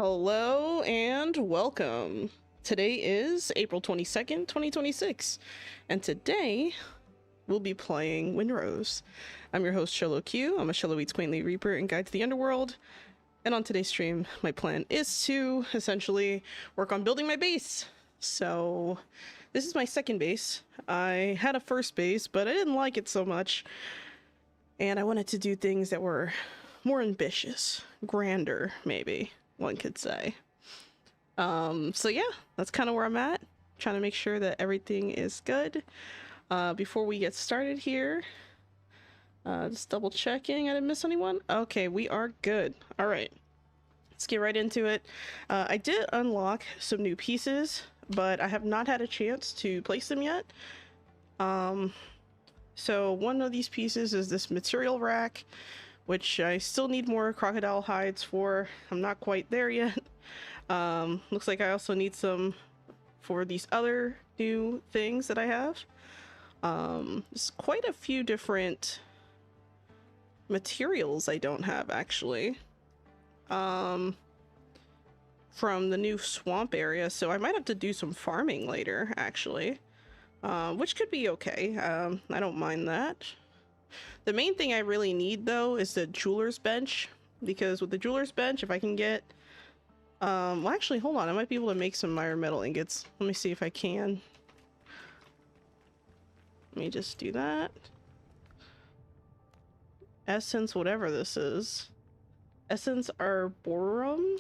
Hello and welcome. Today is April 22nd, 2026, and today we'll be playing Windrose. I'm your host, Shello Q. I'm a Shello Eats Quaintly Reaper and Guide to the Underworld, and on today's stream, my plan is to essentially work on building my base. So, this is my second base. I had a first base, but I didn't like it so much, and I wanted to do things that were more ambitious, grander, maybe one could say. So yeah, that's kind of where I'm at, trying to make sure that everything is good. Before we get started here, just double checking I didn't miss anyone. Okay, we are good. All right, let's get right into it. I did unlock some new pieces, but I have not had a chance to place them yet. So one of these pieces is this material rack, which I still need more crocodile hides for. I'm not quite there yet. Looks like I also need some for these other new things that I have. There's quite a few different materials I don't have, actually. From the new swamp area, so I might have to do some farming later, actually. Which could be okay. I don't mind that. The main thing I really need, though, is the jeweler's bench, because with the jeweler's bench, if I can get well, actually, hold on, I might be able to make some iron metal ingots. Let me see if I can. Let me just do that. Essence, whatever this is. Essence arboreum?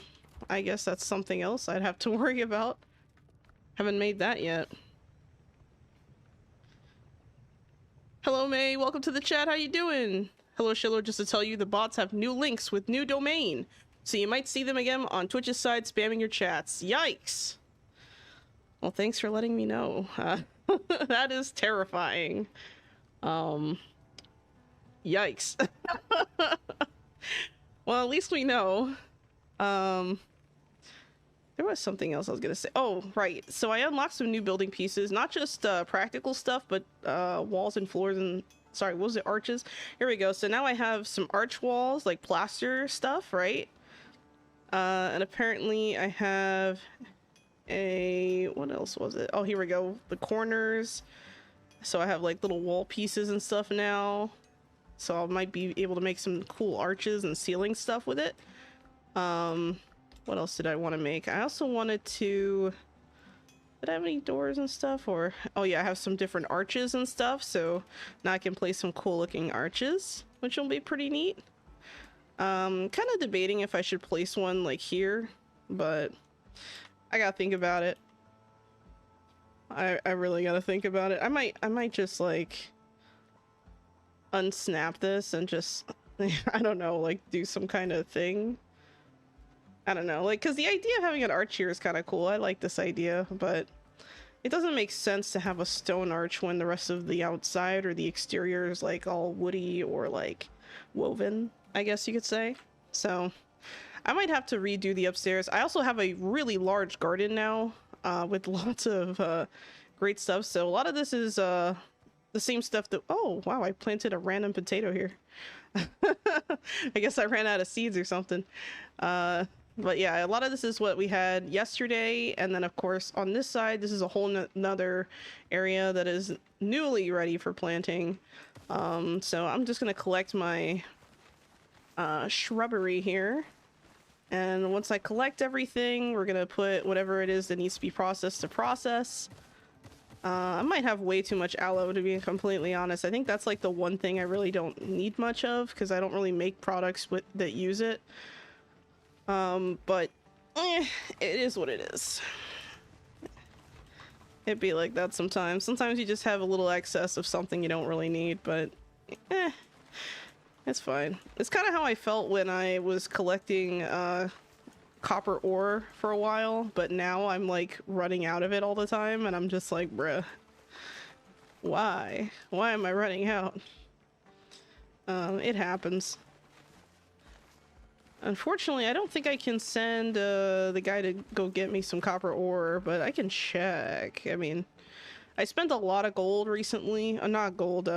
I guess that's something else I'd have to worry about. Haven't made that yet. Hello, May. Welcome to the chat. How you doing? Hello, Shillo. Just to tell you, the bots have new links with new domain, so you might see them again on Twitch's side spamming your chats. Yikes! Well, thanks for letting me know. That is terrifying. Yikes. Well, at least we know. There was something else I was gonna say. Oh, right. So I unlocked some new building pieces, not just practical stuff, but walls and floors and, sorry, what was it, arches? Here we go. So now I have some arch walls, like plaster stuff, right? And apparently I have what else was it? Oh, here we go. The corners. So I have like little wall pieces and stuff now. So I might be able to make some cool arches and ceiling stuff with it. What else did I want to make? I also wanted to... Did I have any doors and stuff? Or... Oh yeah, I have some different arches and stuff, so now I can place some cool looking arches, which will be pretty neat. Kind of debating if I should place one like here, but I gotta think about it. I really gotta think about it. I might just like unsnap this and just I don't know, like do some kind of thing. I don't know, like, because the idea of having an arch here is kind of cool. I like this idea, but it doesn't make sense to have a stone arch when the rest of the outside or the exterior is like all woody or like woven, I guess you could say. So I might have to redo the upstairs. I also have a really large garden now with lots of great stuff. So a lot of this is the same stuff that... Oh, wow, I planted a random potato here. I guess I ran out of seeds or something. But yeah, a lot of this is what we had yesterday, and then of course on this side, this is a whole nother area that is newly ready for planting. So I'm just gonna collect my shrubbery here, and once I collect everything, we're gonna put whatever it is that needs to be processed to process. I might have way too much aloe, to be completely honest. I think that's like the one thing I really don't need much of, because I don't really make products that use it. But it is what it is. It'd be like that sometimes. Sometimes you just have a little excess of something you don't really need, but it's fine. It's kind of how I felt when I was collecting copper ore for a while, but now I'm like running out of it all the time, and I'm just like, bruh, why am I running out? It happens. Unfortunately, I don't think I can send the guy to go get me some copper ore, but I can check. I mean, I spent a lot of gold recently. Not gold,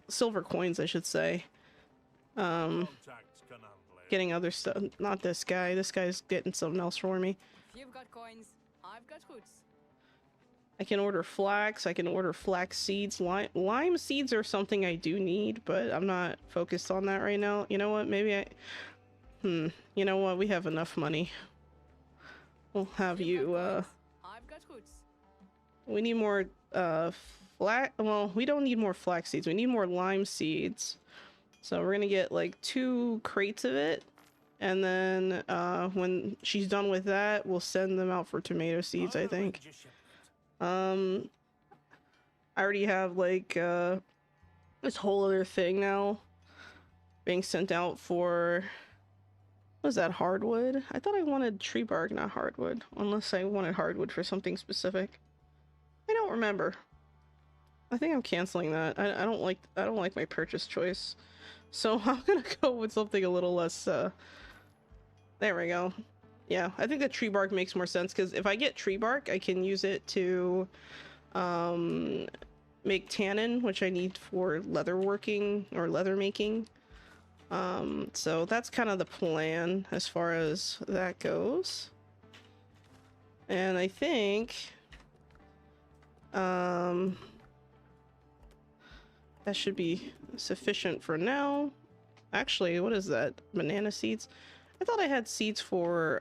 silver coins, I should say. getting other stuff. Not this guy. This guy's getting something else for me. If you've got coins, I've got roots. I can order flax. I can order flax seeds. Lime seeds are something I do need, but I'm not focused on that right now. You know what? Maybe I... You know what? We have enough money. We'll have you, I've got roots. We need more, well, we don't need more flax seeds. We need more lime seeds. So we're gonna get, like, 2 crates of it. And then, when she's done with that, we'll send them out for tomato seeds, I think. I already have, like, this whole other thing now being sent out for... What was that, hardwood? I thought I wanted tree bark, not hardwood. Unless I wanted hardwood for something specific. I don't remember. I think I'm canceling that. I don't like my purchase choice. So I'm gonna go with something a little less, there we go. Yeah, I think the tree bark makes more sense, because if I get tree bark, I can use it to, make tannin, which I need for leather working, or leather making. So that's kind of the plan as far as that goes. And I think, that should be sufficient for now. Actually, what is that? Banana seeds? I thought I had seeds for,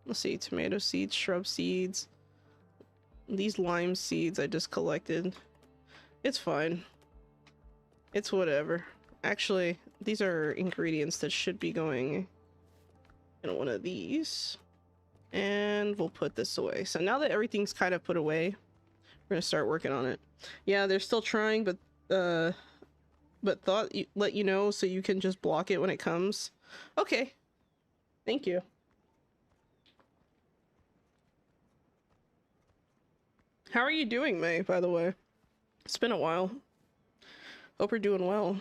let's see, tomato seeds, shrub seeds. These lime seeds I just collected. It's fine. It's whatever. Actually, these are ingredients that should be going in one of these. And we'll put this away. So now that everything's kind of put away, we're gonna start working on it. Yeah, they're still trying, but thought let you know so you can just block it when it comes. Okay. Thank you. How are you doing, May, by the way? It's been a while. Hope you're doing well.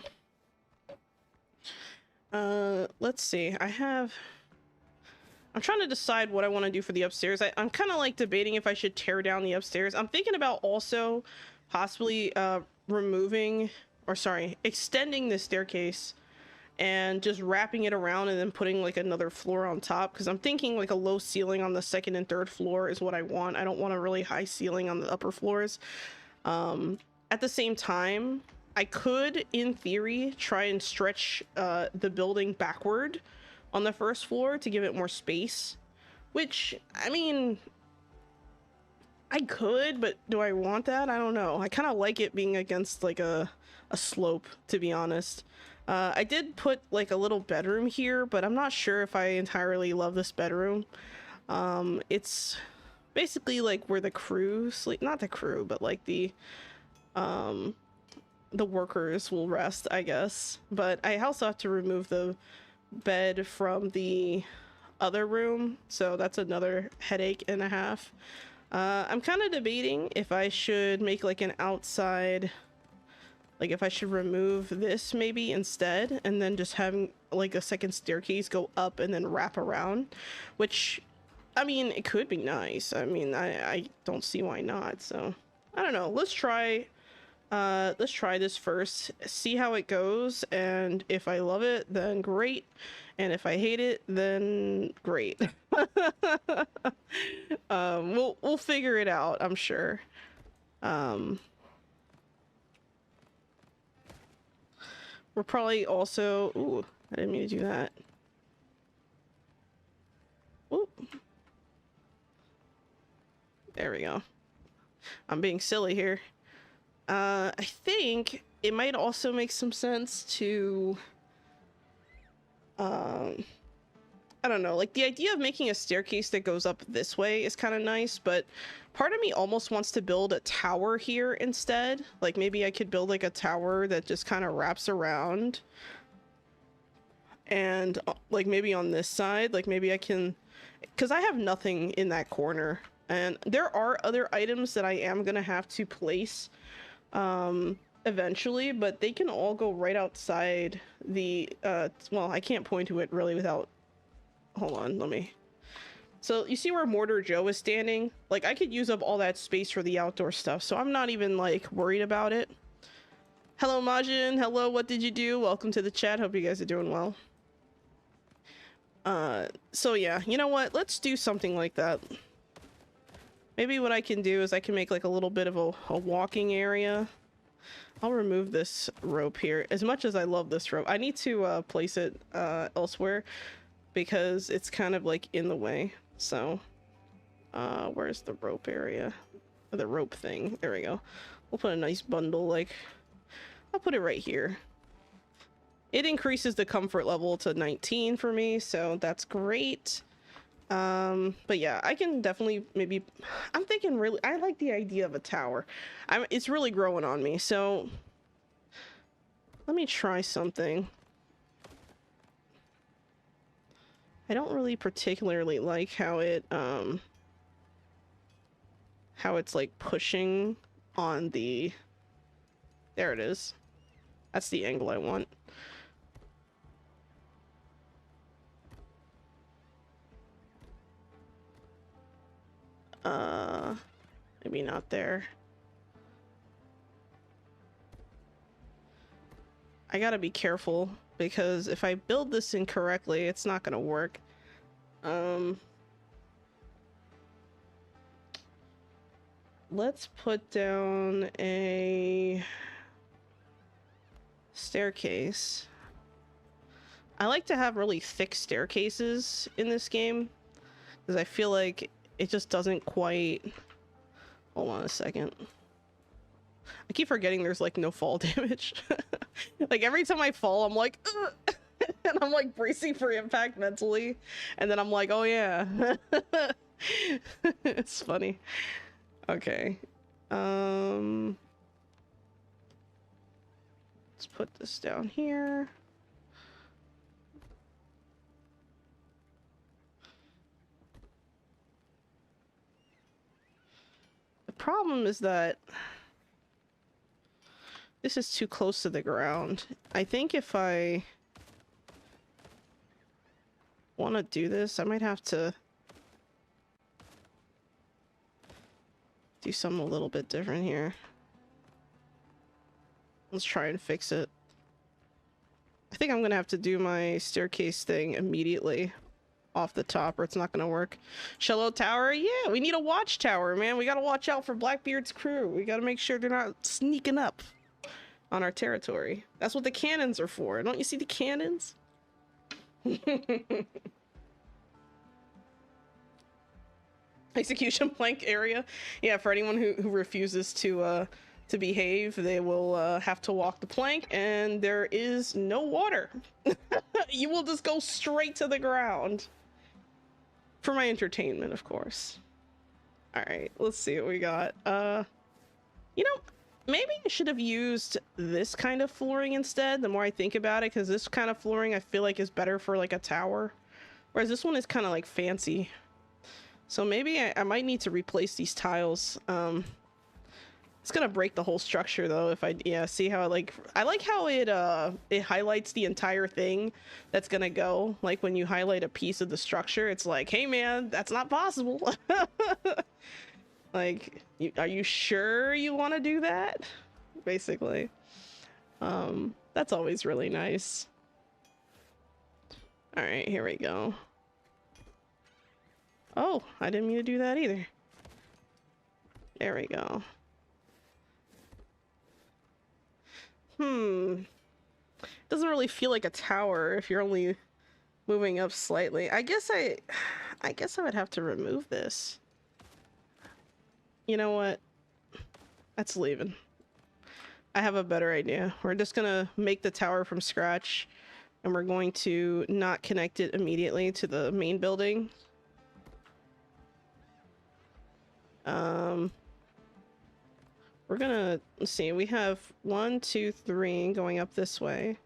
Let's see. I'm trying to decide what I want to do for the upstairs. I'm kind of like debating if I should tear down the upstairs. I'm thinking about also possibly extending the staircase and just wrapping it around and then putting like another floor on top, because I'm thinking like a low ceiling on the 2nd and 3rd floor is what I want. I don't want a really high ceiling on the upper floors. At the same time, I could, in theory, try and stretch the building backward on the 1st floor to give it more space, which, I mean, I could, but do I want that? I don't know. I kind of like it being against like a slope, to be honest. I did put like a little bedroom here, but I'm not sure if I entirely love this bedroom. It's basically like where the crew sleep, not the crew, but like the workers will rest, I guess. But I also have to remove the bed from the other room, so that's another headache and a half. I'm kind of debating if I should make like an outside, like if I should remove this maybe instead, and then just having like a second staircase go up and then wrap around, which, I mean, it could be nice. I mean, I don't see why not. So I don't know. Let's try this first, see how it goes, and if I love it, then great, and if I hate it, then great. We'll figure it out, I'm sure. We're probably also, ooh, I didn't mean to do that. Ooh. There we go. I'm being silly here. I think it might also make some sense to, I don't know, like the idea of making a staircase that goes up this way is kind of nice, but part of me almost wants to build a tower here instead. Like maybe I could build like a tower that just kind of wraps around, and like maybe on this side, like maybe I can, because I have nothing in that corner, and there are other items that I am gonna have to place eventually, but they can all go right outside the well, I can't point to it really without, hold on, let me, so you see where Mortar Joe is standing? Like I could use up all that space for the outdoor stuff, so I'm not even like worried about it. Hello Majin, hello, what did you do? Welcome to the chat, hope you guys are doing well. So yeah, you know what? Let's do something like that. Maybe what I can do is I can make like a little bit of a walking area. I'll remove this rope here. As much as I love this rope, I need to place it elsewhere because it's kind of like in the way. So where's the rope area? The rope thing. There we go. We'll put a nice bundle, like, I'll put it right here. It increases the comfort level to 19 for me, so that's great. But yeah, I can definitely maybe, I'm thinking really, I like the idea of a tower. It's really growing on me, so let me try something. I don't really particularly like how it's like pushing on the, there it is. That's the angle I want. Maybe not there. I gotta be careful because if I build this incorrectly, it's not gonna work. Let's put down a staircase. I like to have really thick staircases in this game because I feel like it just doesn't quite... Hold on a second. I keep forgetting there's like no fall damage. Like every time I fall, I'm like, ugh! And I'm like bracing for impact mentally, and then I'm like, oh yeah. It's funny. Okay. Let's put this down here. The problem is that this is too close to the ground. I think if I want to do this, I might have to do something a little bit different here. Let's try and fix it. I think I'm gonna have to do my staircase thing immediately off the top or it's not gonna work. Shallow tower? Yeah, we need a watchtower, man. We gotta watch out for Blackbeard's crew. We gotta make sure they're not sneaking up on our territory. That's what the cannons are for. Don't you see the cannons? Execution plank area. Yeah, for anyone who refuses to behave, they will have to walk the plank, and there is no water. You will just go straight to the ground. For my entertainment, of course. Alright, let's see what we got. You know, maybe I should have used this kind of flooring instead, the more I think about it, because this kind of flooring I feel like is better for like a tower. Whereas this one is kind of like fancy. So maybe I might need to replace these tiles. It's gonna break the whole structure though if I, yeah, see how I like how it highlights the entire thing that's gonna go. Like when you highlight a piece of the structure, it's like, hey man, that's not possible. Like, are you sure you want to do that? Basically. That's always really nice. All right, here we go. Oh, I didn't mean to do that either. There we go. Doesn't really feel like a tower if you're only moving up slightly. I guess I would have to remove this. You know what? That's leaving. I have a better idea. We're just gonna make the tower from scratch, and we're going to not connect it immediately to the main building. We're gonna, let's see, we have 1, 2, 3 going up this way.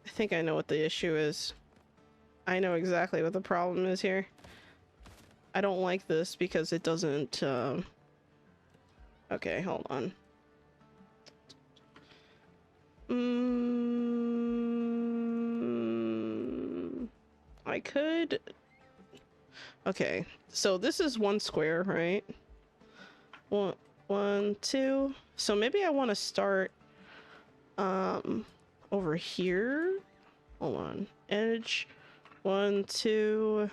I think I know what the issue is. I know exactly what the problem is here. I don't like this because it doesn't, okay, hold on. I could... Okay, so this is 1 square, right? 1, 2. So maybe I want to start over here. on. Edge 1, 2.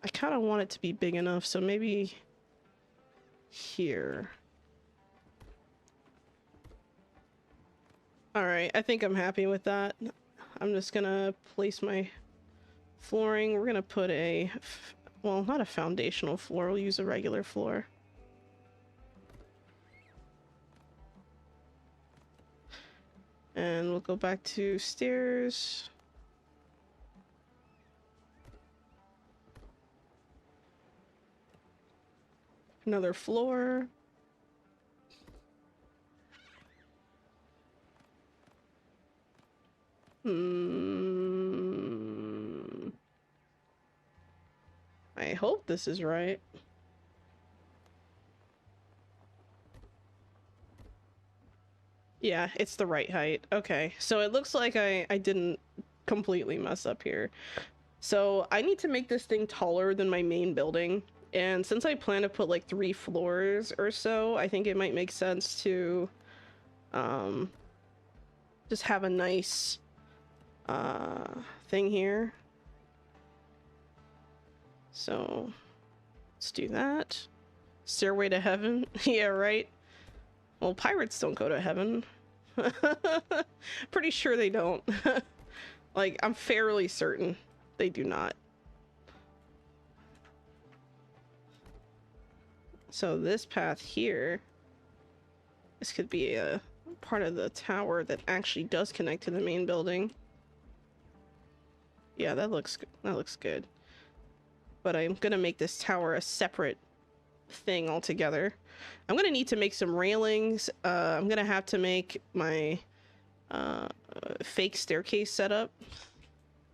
I kind of want it to be big enough, so maybe here. All right, I think I'm happy with that. I'm just gonna place my flooring. We're gonna put a, well, not a foundational floor. We'll use a regular floor. And we'll go back to stairs. Another floor. I hope this is right. Yeah, it's the right height. Okay, so it looks like I didn't completely mess up here. So I need to make this thing taller than my main building. And since I plan to put like 3 floors or so, I think it might make sense to just have a nice thing here. So let's do that. Stairway to heaven. Yeah, right. Well, pirates don't go to heaven. Pretty sure they don't. Like, I'm fairly certain they do not. So this path here, this could be a part of the tower that actually does connect to the main building. Yeah, that looks good. But I'm gonna make this tower a separate thing altogether. I'm gonna need to make some railings. I'm gonna have to make my fake staircase setup,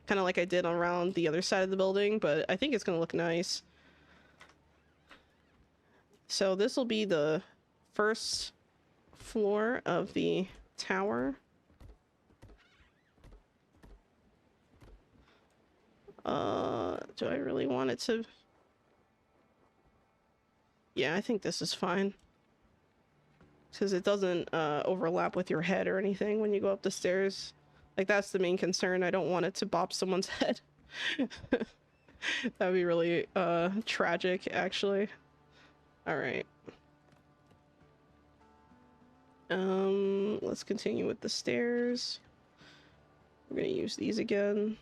kind of like I did around the other side of the building, but I think it's gonna look nice. So this will be the first floor of the tower. Do I really want it to? Yeah, I think this is fine. Because it doesn't overlap with your head or anything when you go up the stairs. Like, that's the main concern. I don't want it to bop someone's head. That'd be really tragic, actually. Alright. Let's continue with the stairs. We're gonna use these again.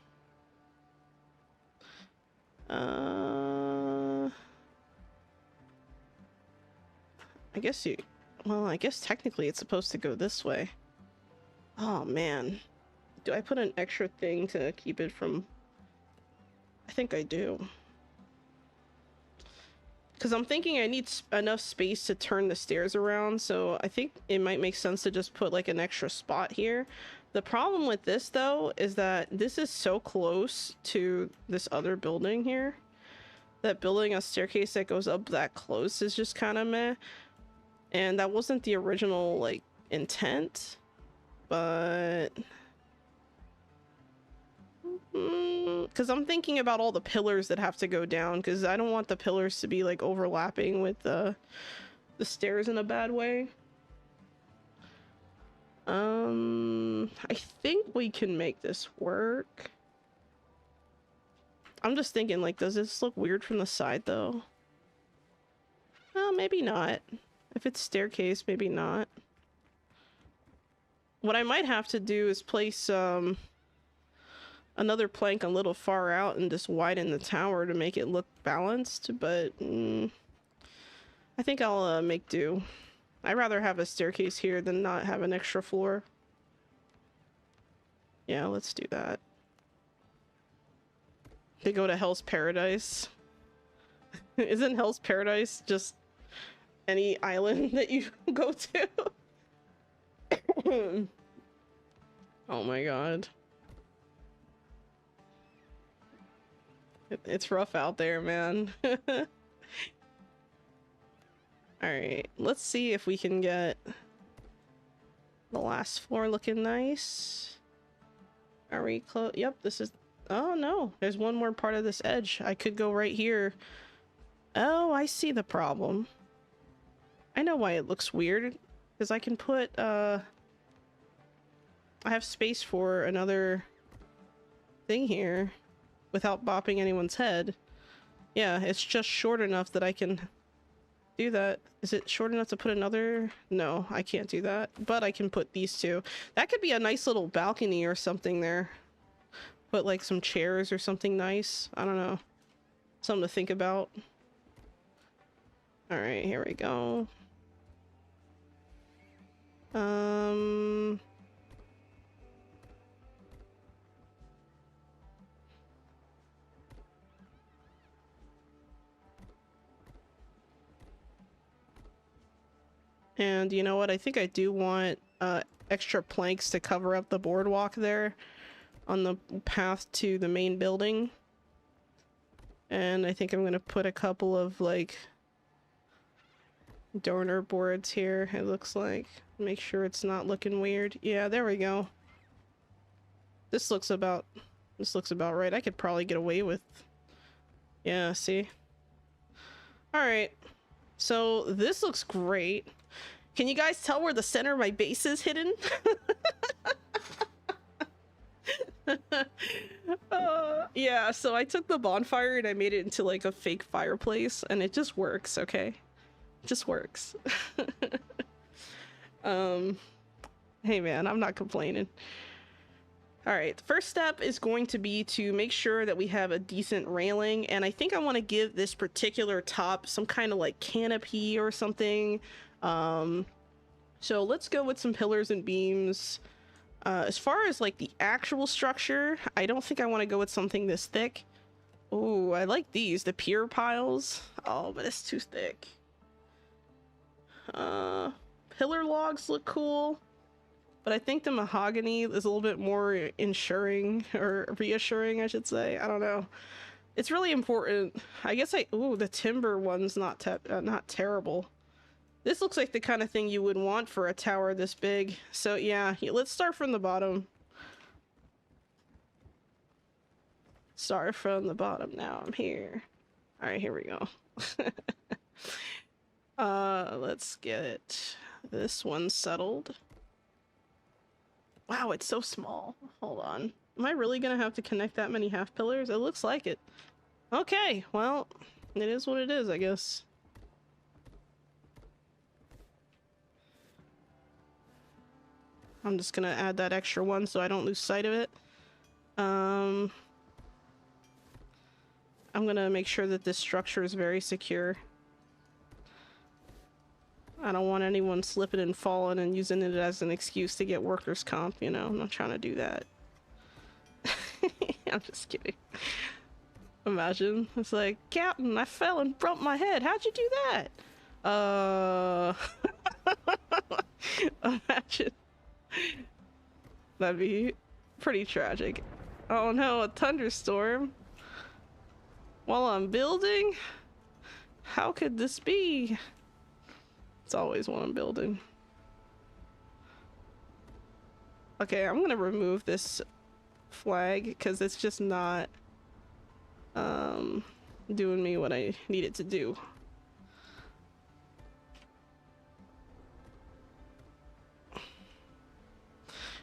I guess you... Well, I guess technically it's supposed to go this way. Oh, man. Do I put an extra thing to keep it from... I think I do. Because I'm thinking I need enough space to turn the stairs around, so I think it might make sense to just put like an extra spot here. The problem with this, though, is that this is so close to this other building here that building a staircase that goes up that close is just kind of meh. And that wasn't the original, like, intent, but... Because I'm thinking about all the pillars that have to go down, because I don't want the pillars to be, like, overlapping with the stairs in a bad way. I think we can make this work. I'm just thinking, like, does this look weird from the side, though? Well, maybe not. If it's staircase, maybe not. What I might have to do is place another plank a little far out and just widen the tower to make it look balanced, but I think I'll make do. I'd rather have a staircase here than not have an extra floor. Yeah, let's do that. They go to Hell's Paradise. Isn't Hell's Paradise just any island that you go to? Oh my god. It's rough out there, man. Alright, let's see if we can get the last floor looking nice. Are we close? Yep, this is... Oh no, there's one more part of this edge. I could go right here. Oh, I see the problem. I know why it looks weird. Because I can put, I have space for another thing here without bopping anyone's head. Yeah, it's just short enough that I can do that. Is it short enough to put another? No, I can't do that, but I can put these two. That could be a nice little balcony or something there. Put like some chairs or something nice. I don't know. Something to think about. All right, here we go. And you know what? I think I do want extra planks to cover up the boardwalk there on the path to the main building. And I think I'm gonna put a couple of like donor boards here, it looks like. Make sure it's not looking weird. Yeah, there we go. This looks about right. I could probably get away with. Yeah, see? Alright. So this looks great. Can you guys tell where the center of my base is hidden? Yeah, so I took the bonfire and I made it into like a fake fireplace and it just works, okay? It just works. Hey man, I'm not complaining. Alright, the first step is going to be to make sure that we have a decent railing, and I think I want to give this particular top some kind of like canopy or something. So let's go with some pillars and beams. As far as like the actual structure, I don't think I want to go with something this thick. Oh, I like these, the pier piles. Oh, but it's too thick. Pillar logs look cool, but I think the mahogany is a little bit more ensuring, or reassuring, I should say. I don't know. It's really important. I guess ooh, the timber one's not terrible. This looks like the kind of thing you would want for a tower this big. So yeah, let's start from the bottom. Start from the bottom. Now I'm here. All right, here we go. Let's get this one settled. Wow, it's so small. Hold on. Am I really gonna have to connect that many half pillars? It looks like it. Okay, well, it is what it is, I guess. I'm just gonna add that extra one so I don't lose sight of it. I'm gonna make sure that this structure is very secure. I don't want anyone slipping and falling and using it as an excuse to get workers' comp, you know? I'm not trying to do that. I'm just kidding. Imagine. It's like, Captain, I fell and bumped my head. How'd you do that? Imagine. That'd be pretty tragic. Oh no, a thunderstorm. While I'm building? How could this be? It's always while I'm building. Okay, I'm gonna remove this flag because it's just not doing me what I need it to do.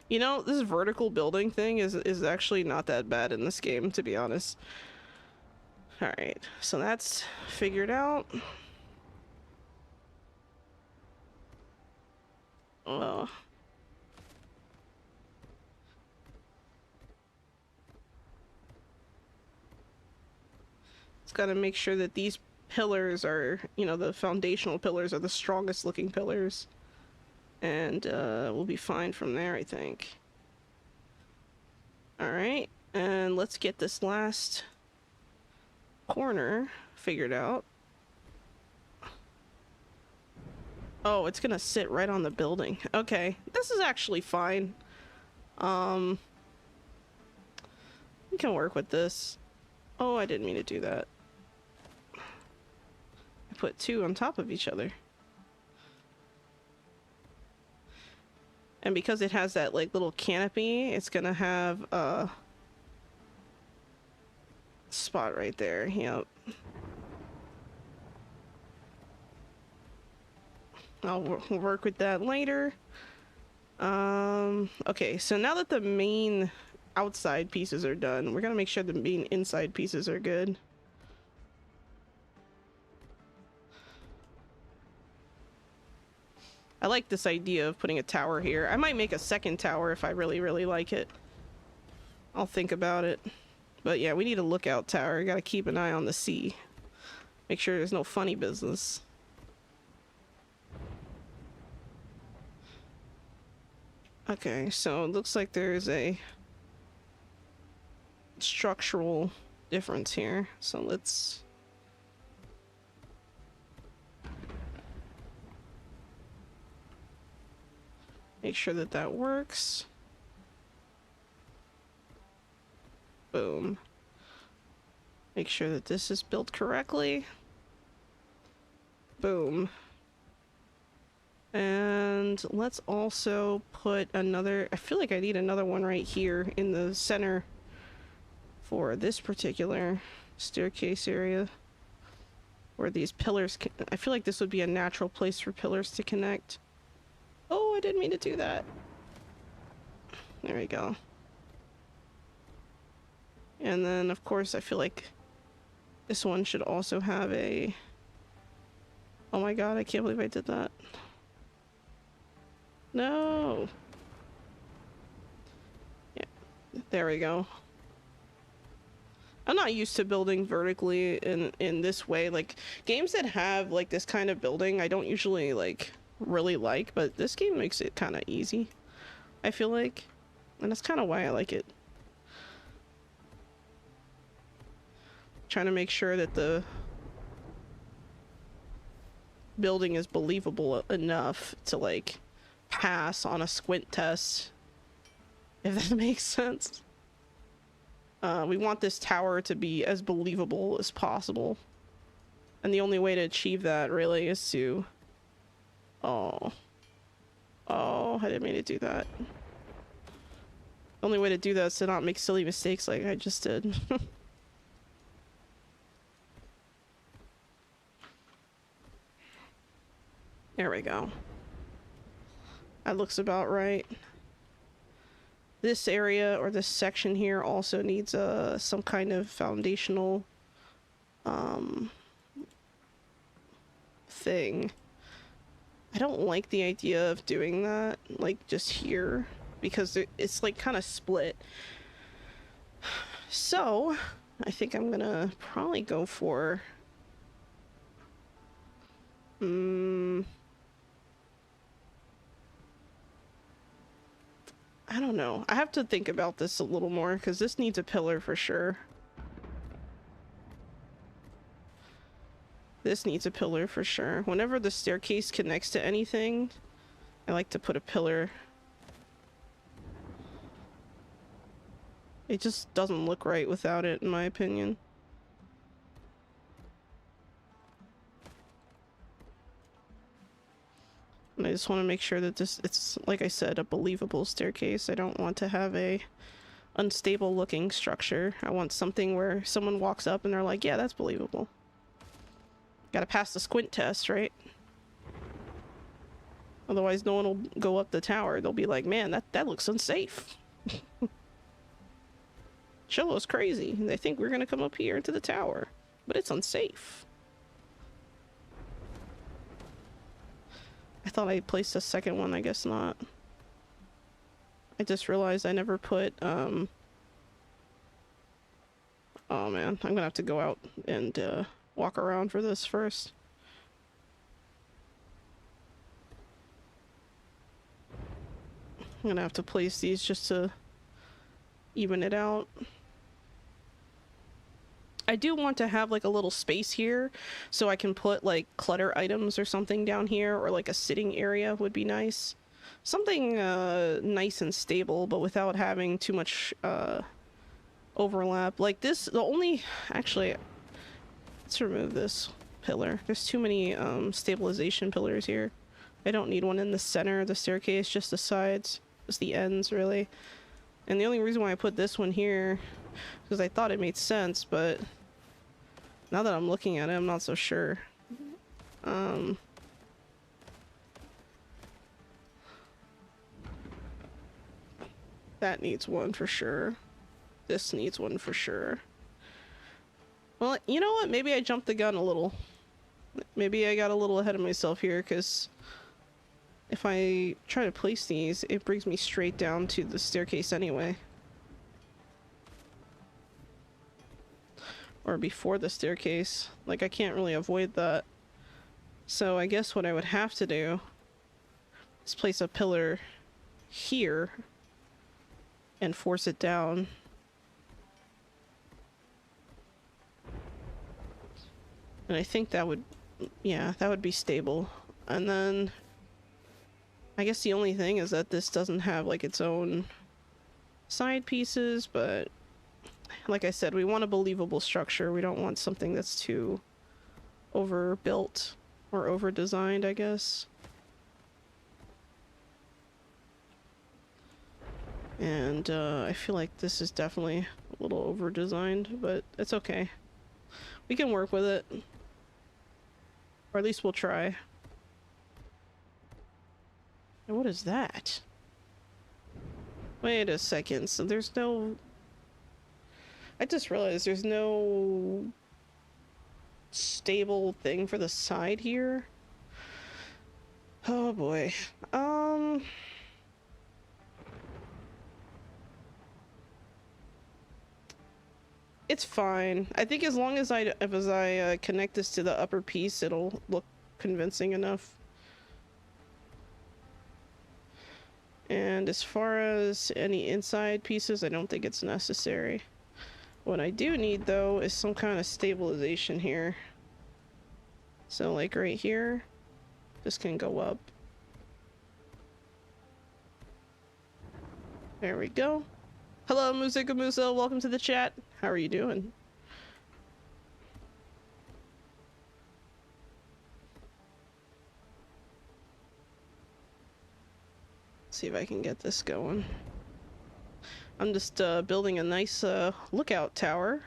You know, this vertical building thing is actually not that bad in this game, to be honest. Alright, so that's figured out. Well, it's got to make sure that these pillars are, you know, the foundational pillars are the strongest looking pillars. And we'll be fine from there, I think. Alright, and let's get this last corner figured out. Oh, it's gonna sit right on the building. Okay, this is actually fine. We can work with this. Oh, I didn't mean to do that. I put two on top of each other. And because it has that like little canopy, it's gonna have a spot right there. Yep. I'll work with that later. Okay, so now that the main outside pieces are done, we're gonna make sure the main inside pieces are good. I like this idea of putting a tower here. I might make a second tower if I really, really like it. I'll think about it. But yeah, we need a lookout tower. Gotta keep an eye on the sea. Make sure there's no funny business. Okay, so it looks like there's a structural difference here. So let's... make sure that that works. Boom. Make sure that this is built correctly. Boom. And let's also put another... I feel like I need another one right here in the center for this particular staircase area. Where these pillars... I feel like this would be a natural place for pillars to connect. Oh, I didn't mean to do that. There we go. And then, of course, I feel like this one should also have a... Oh my god, I can't believe I did that. No! Yeah, there we go. I'm not used to building vertically in this way. Like, games that have, like, this kind of building, I don't usually, like... really like, but this game makes it kind of easy, I feel like, and that's kind of why I like it. Trying to make sure that the building is believable enough to like pass on a squint test, if that makes sense. We want this tower to be as believable as possible, and the only way to achieve that really is to... Oh, I didn't mean to do that. The only way to do that is to not make silly mistakes like I just did. There we go. That looks about right. This area, or this section here, also needs some kind of foundational thing. I don't like the idea of doing that, like, just here, because it's, like, kind of split. So, I think I'm gonna probably go for... I don't know. I have to think about this a little more, because this needs a pillar for sure. This needs a pillar for sure. Whenever the staircase connects to anything, I like to put a pillar. It just doesn't look right without it, in my opinion. And I just want to make sure that it's, like I said, a believable staircase. I don't want to have a unstable looking structure. I want something where someone walks up and they're like, yeah, that's believable. Gotta pass the squint test, right? Otherwise, no one will go up the tower. They'll be like, man, that looks unsafe. Cello's crazy. They think we're gonna come up here into the tower, but it's unsafe. I thought I placed a second one. I guess not. I just realized I never put, oh man, I'm gonna have to go out and, walk around for this first. I'm gonna have to place these just to even it out. I do want to have like a little space here so I can put like clutter items or something down here, or like a sitting area would be nice. Something nice and stable, but without having too much overlap. Like this, the only... Actually, let's remove this pillar. There's too many stabilization pillars here. I don't need one in the center of the staircase, just the sides. Just the ends, really. And the only reason why I put this one here, because I thought it made sense, but now that I'm looking at it, I'm not so sure. That needs one for sure. This needs one for sure. Well, you know what? Maybe I jumped the gun a little. Maybe I got a little ahead of myself here, because if I try to place these, it brings me straight down to the staircase anyway. Or before the staircase. Like, I can't really avoid that. So I guess what I would have to do is place a pillar here and force it down. And I think that would, yeah, that would be stable. And then I guess the only thing is that this doesn't have like its own side pieces, but like I said, we want a believable structure. We don't want something that's too overbuilt or over-designed, I guess. And I feel like this is definitely a little over-designed, but it's okay. We can work with it. Or at least we'll try. And what is that? Wait a second, so there's no... I just realized there's no stable thing for the side here. Oh boy. It's fine. I think as long as I connect this to the upper piece, it'll look convincing enough. And as far as any inside pieces, I don't think it's necessary. What I do need, though, is some kind of stabilization here. So, like right here, this can go up. There we go. Hello, Musika Muso. Welcome to the chat. How are you doing? Let's see if I can get this going. I'm just building a nice lookout tower,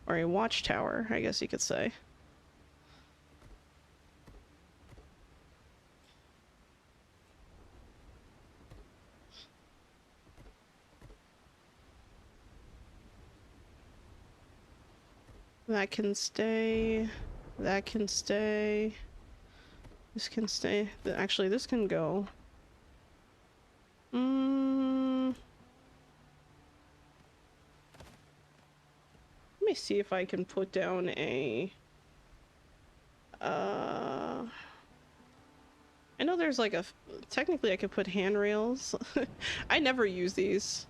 or a watchtower, I guess you could say. That can stay. That can stay. This can stay. Actually, this can go. Let me see if I can put down a... I know there's like a... Technically, I could put handrails. I never use these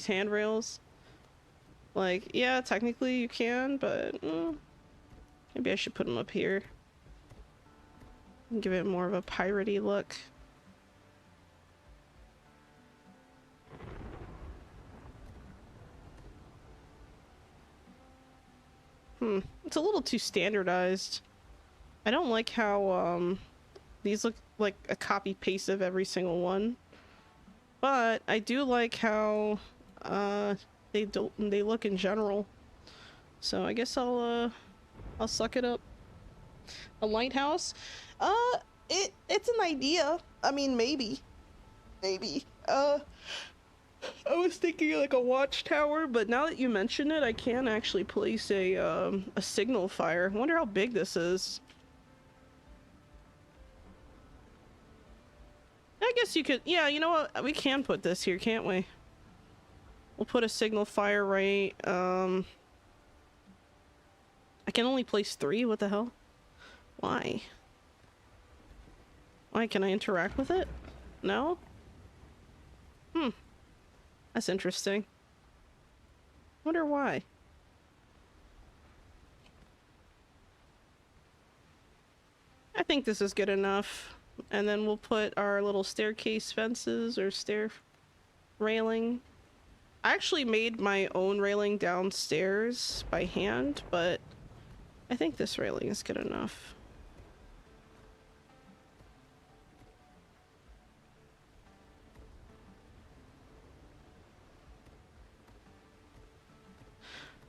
handrails. Like, yeah, technically you can, but maybe I should put them up here and give it more of a piratey look. It's a little too standardized. I don't like how these look like a copy paste of every single one, but I do like how they look in general. So I guess I'll suck it up. A lighthouse? It's an idea. I mean, maybe. I was thinking like a watchtower, but now that you mention it, I can actually place a signal fire. I wonder how big this is. I guess you could, yeah, you know what? We can put this here, can't we? We'll put a signal fire right, I can only place 3? What the hell? Why? Why? Can I interact with it? No? That's interesting. Wonder why. I think this is good enough. And then we'll put our little staircase fences or stair railing. I actually made my own railing downstairs by hand, but I think this railing is good enough.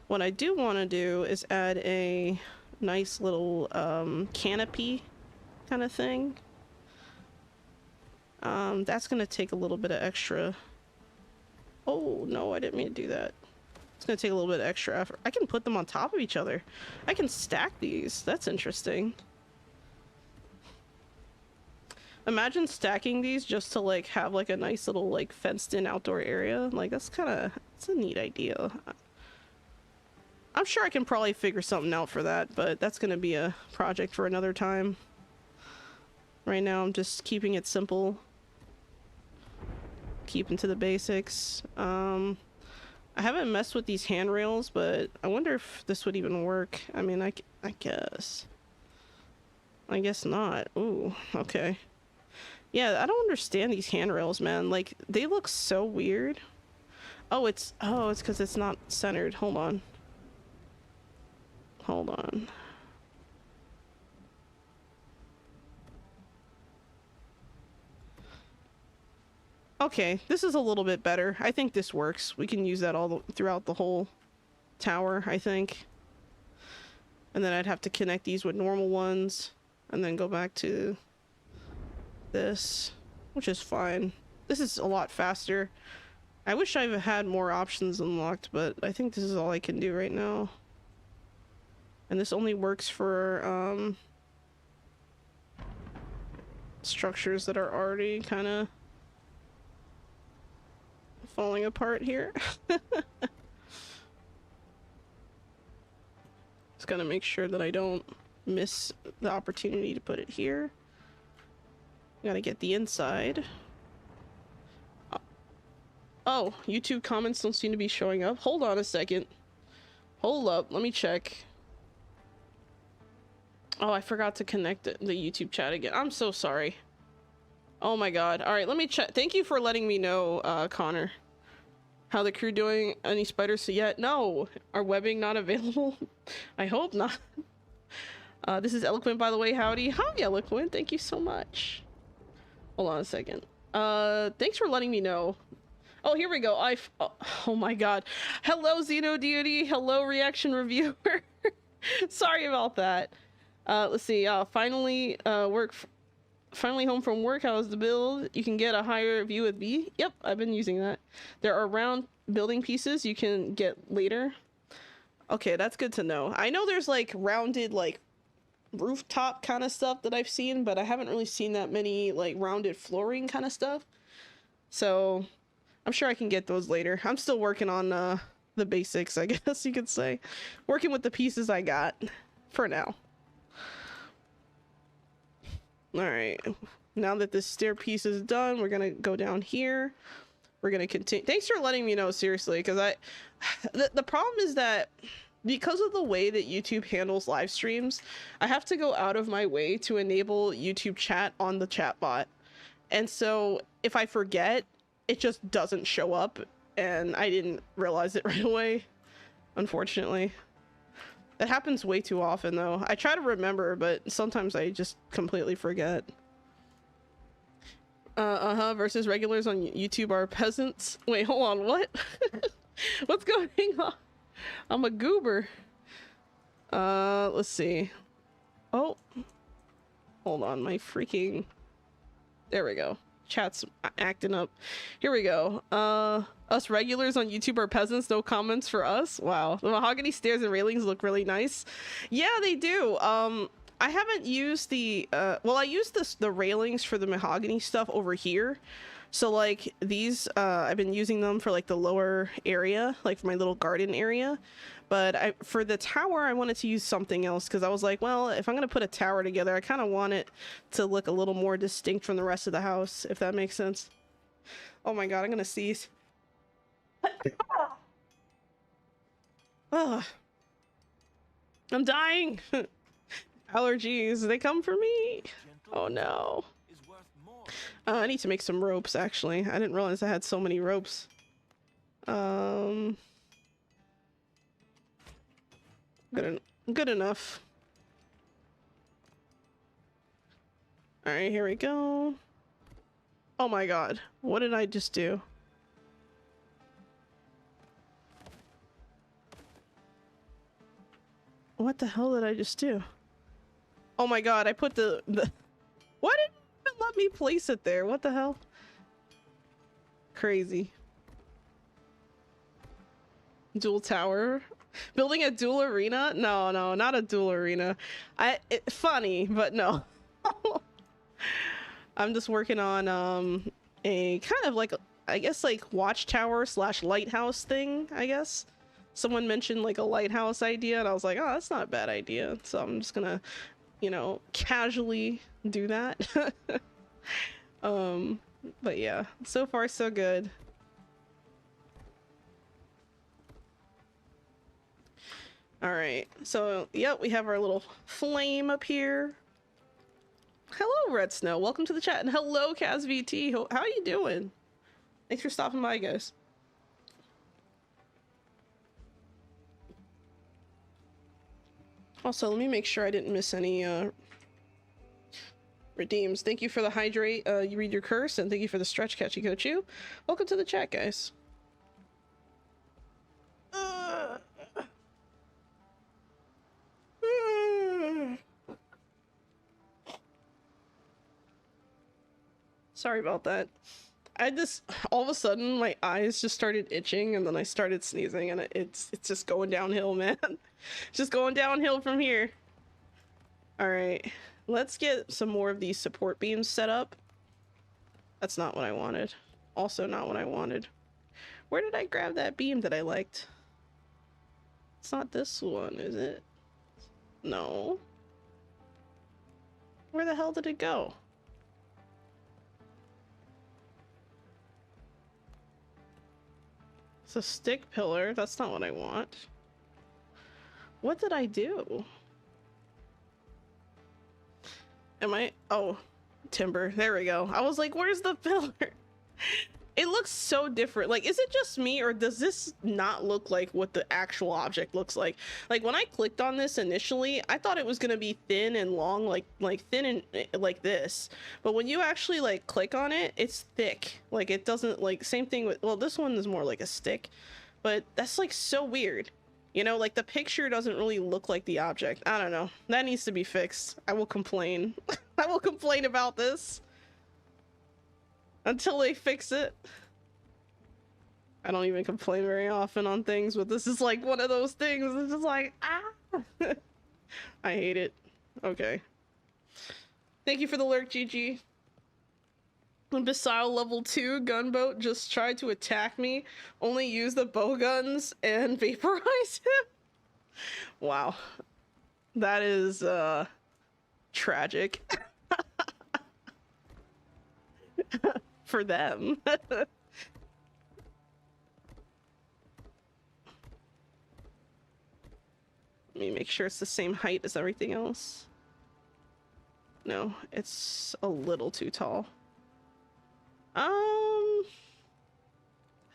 What I do want to do is add a nice little canopy kind of thing. That's going to take a little bit of extra Oh, no, I didn't mean to do that. It's gonna take a little bit of extra effort. I can put them on top of each other. I can stack these. That's interesting. Imagine stacking these just to like have like a nice little like fenced in outdoor area. Like that's it's a neat idea. I'm sure I can probably figure something out for that, but that's gonna be a project for another time. Right now I'm just keeping it simple. Keeping to the basics. I haven't messed with these handrails, but I wonder if this would even work. I mean, I guess. I guess not. Ooh, okay. Yeah, I don't understand these handrails, man. Like, they look so weird. Oh, it's because it's not centered. Hold on. Hold on. Okay, this is a little bit better. I think this works. We can use that throughout the whole tower, I think. And then I'd have to connect these with normal ones and then go back to this, which is fine. This is a lot faster. I wish I had more options unlocked, but I think this is all I can do right now. And this only works for structures that are already kind of falling apart here. Just gotta make sure that I don't miss the opportunity to put it here. Gotta get the inside. Oh, YouTube comments don't seem to be showing up. Hold on a second. Hold up, let me check. Oh, I forgot to connect the YouTube chat again. I'm so sorry. Oh my god. Alright, let me check. Thank you for letting me know, Connor. How the crew doing? Any spiders yet? No. Are webbing not available? I hope not. This is Eloquent, by the way. Howdy. Hi, Eloquent. Thank you so much. Hold on a second. Thanks for letting me know. Oh, here we go. Oh my god. Hello, Xeno Deity. Hello, Reaction Reviewer. Sorry about that. Let's see. Finally home from work. How's the build? You can get a higher view with B. Yep, I've been using that. There are round building pieces you can get later. Okay, that's good to know. I know there's like rounded like rooftop kind of stuff that I've seen, but I haven't really seen that many like rounded flooring kind of stuff. So I'm sure I can get those later. I'm still working on the basics, I guess you could say. Working with the pieces I got for now. Alright, now that this stair piece is done, we're gonna go down here. We're gonna continue. Thanks for letting me know, seriously, because the problem is that because of the way that YouTube handles live streams, I have to go out of my way to enable YouTube chat on the chat bot. And so if I forget, it just doesn't show up, and I didn't realize it right away, unfortunately. That happens way too often, though. I try to remember, but sometimes I just completely forget. Versus regulars on YouTube are peasants. Wait, hold on, what? What's going on? I'm a goober. Let's see. Oh. Hold on, my freaking... There we go. Chat's acting up. Here we go. Us regulars on YouTube are peasants. No comments for us. Wow. The mahogany stairs and railings look really nice. Yeah, they do. I haven't used the well, I used the railings for the mahogany stuff over here. So like these I've been using them for like the lower area, like for my little garden area. But for the tower, I wanted to use something else because I was like, well, if I'm going to put a tower together, I kind of want it to look a little more distinct from the rest of the house, if that makes sense. Oh my god, I'm going to sneeze. Oh, I'm dying. Allergies, they come for me. Oh no. I need to make some ropes, actually. I didn't realize I had so many ropes. Good enough. Alright, here we go. Oh my god. What did I just do? What the hell did I just do? Oh my god, I put the... Why didn't it let me place it there? What the hell? Crazy. Dual tower. Building a dual arena? No, no, not a dual arena. Funny, but no. I'm just working on a kind of like, I guess, like watchtower slash lighthouse thing, I guess. Someone mentioned like a lighthouse idea and I was like, oh, that's not a bad idea. So I'm just gonna, you know, casually do that. But yeah, so far so good. All right, so yep, we have our little flame up here. Hello, Red Snow. Welcome to the chat, and hello, CazVT. How are you doing? Thanks for stopping by, guys. Also, let me make sure I didn't miss any redeems. Thank you for the hydrate. You read your curse, and thank you for the stretch, Catchy Cochu. Welcome to the chat, guys. Sorry about that. I just, all of a sudden, my eyes just started itching, and then I started sneezing, and it's just going downhill, man. Just going downhill from here. All right, let's get some more of these support beams set up. That's not what I wanted. Also not what I wanted. Where did I grab that beam that I liked? It's not this one, is it? No. Where the hell did it go? It's a stick pillar. That's not what I want. What did I do? Am I? Oh, timber. There we go. I was like, where's the pillar? It looks so different. Like, is it just me, or does this not look like what the actual object looks like? Like, when I clicked on this initially, I thought it was gonna be thin and long, like thin and like this. But when you actually like click on it, it's thick. Like, it doesn't, like, same thing with, well, this one is more like a stick, but that's like so weird. You know, like the picture doesn't really look like the object. I don't know. That needs to be fixed. I will complain. I will complain about this until they fix it. I don't even complain very often on things, but this is like one of those things. It's just like, ah. I hate it. Okay. Thank you for the lurk, GG. Basile level 2 gunboat just tried to attack me. Only use the bow guns and vaporize him. Wow. That is tragic. For them. Let me make sure it's the same height as everything else. No, it's a little too tall. I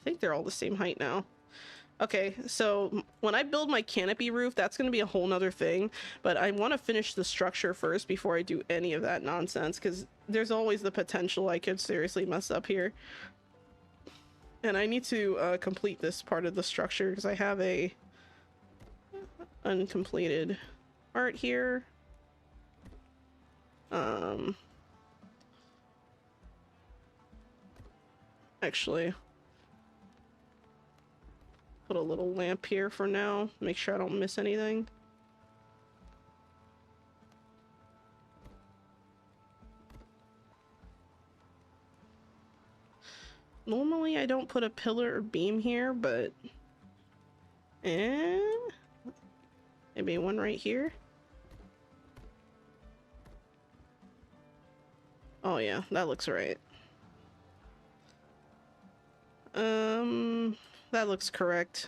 think they're all the same height now. Okay, so when I build my canopy roof, that's going to be a whole nother thing, but I want to finish the structure first before I do any of that nonsense, because there's always the potential I could seriously mess up here. And I need to complete this part of the structure because I have a uncompleted part here. Actually, put a little lamp here for now, make sure I don't miss anything. Normally I don't put a pillar or beam here, but maybe one right here. Oh yeah, that looks right. That looks correct.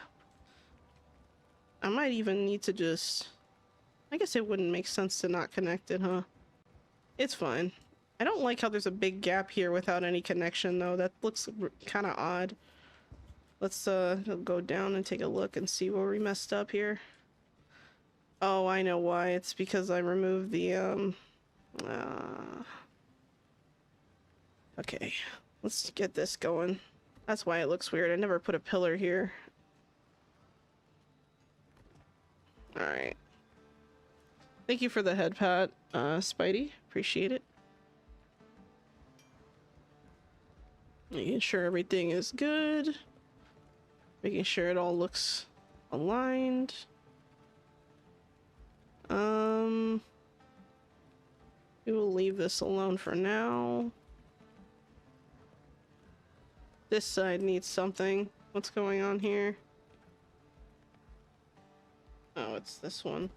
I might even need to just, I guess it wouldn't make sense to not connect it, huh? It's fine. I don't like how there's a big gap here without any connection, though. That looks kind of odd. Let's go down and take a look and see where we messed up here. Oh, I know why. It's because I removed the okay, let's get this going. That's why it looks weird. I never put a pillar here. Alright. Thank you for the head pat, Spidey. Appreciate it. Making sure everything is good. Making sure it all looks aligned. We will leave this alone for now. This side needs something. What's going on here? Oh, it's this one.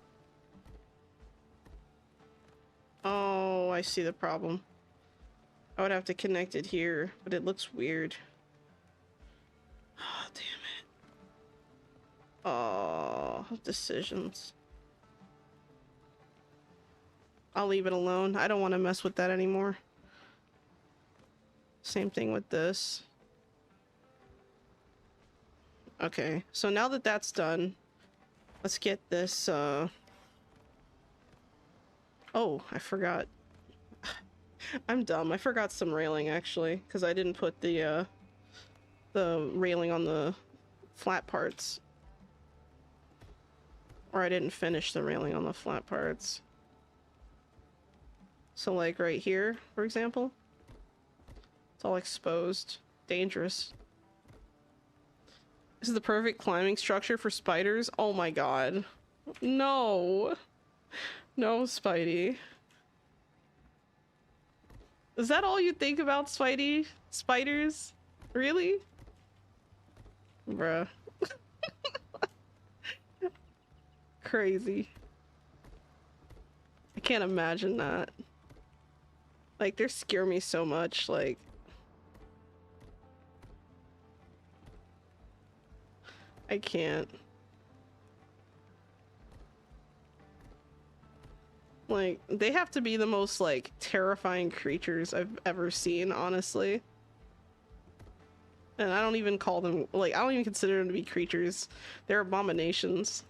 Oh, I see the problem. I would have to connect it here, but it looks weird. Oh, damn it. Oh, decisions. I'll leave it alone. I don't want to mess with that anymore. Same thing with this. Okay, so now that that's done, let's get this, oh, I forgot. I'm dumb. I forgot some railing, actually, because I didn't put the railing on the flat parts. Or I didn't finish the railing on the flat parts. So, like, right here, for example. It's all exposed. Dangerous. This is the perfect climbing structure for spiders. Oh my god. No. No, Spidey. Is that all you think about, Spidey? Spiders? Really? Bruh. Crazy. I can't imagine that. Like, they scare me so much, like... I can't. Like, they have to be the most, like, terrifying creatures I've ever seen, honestly. And I don't even call them, like, I don't even consider them to be creatures. They're abominations.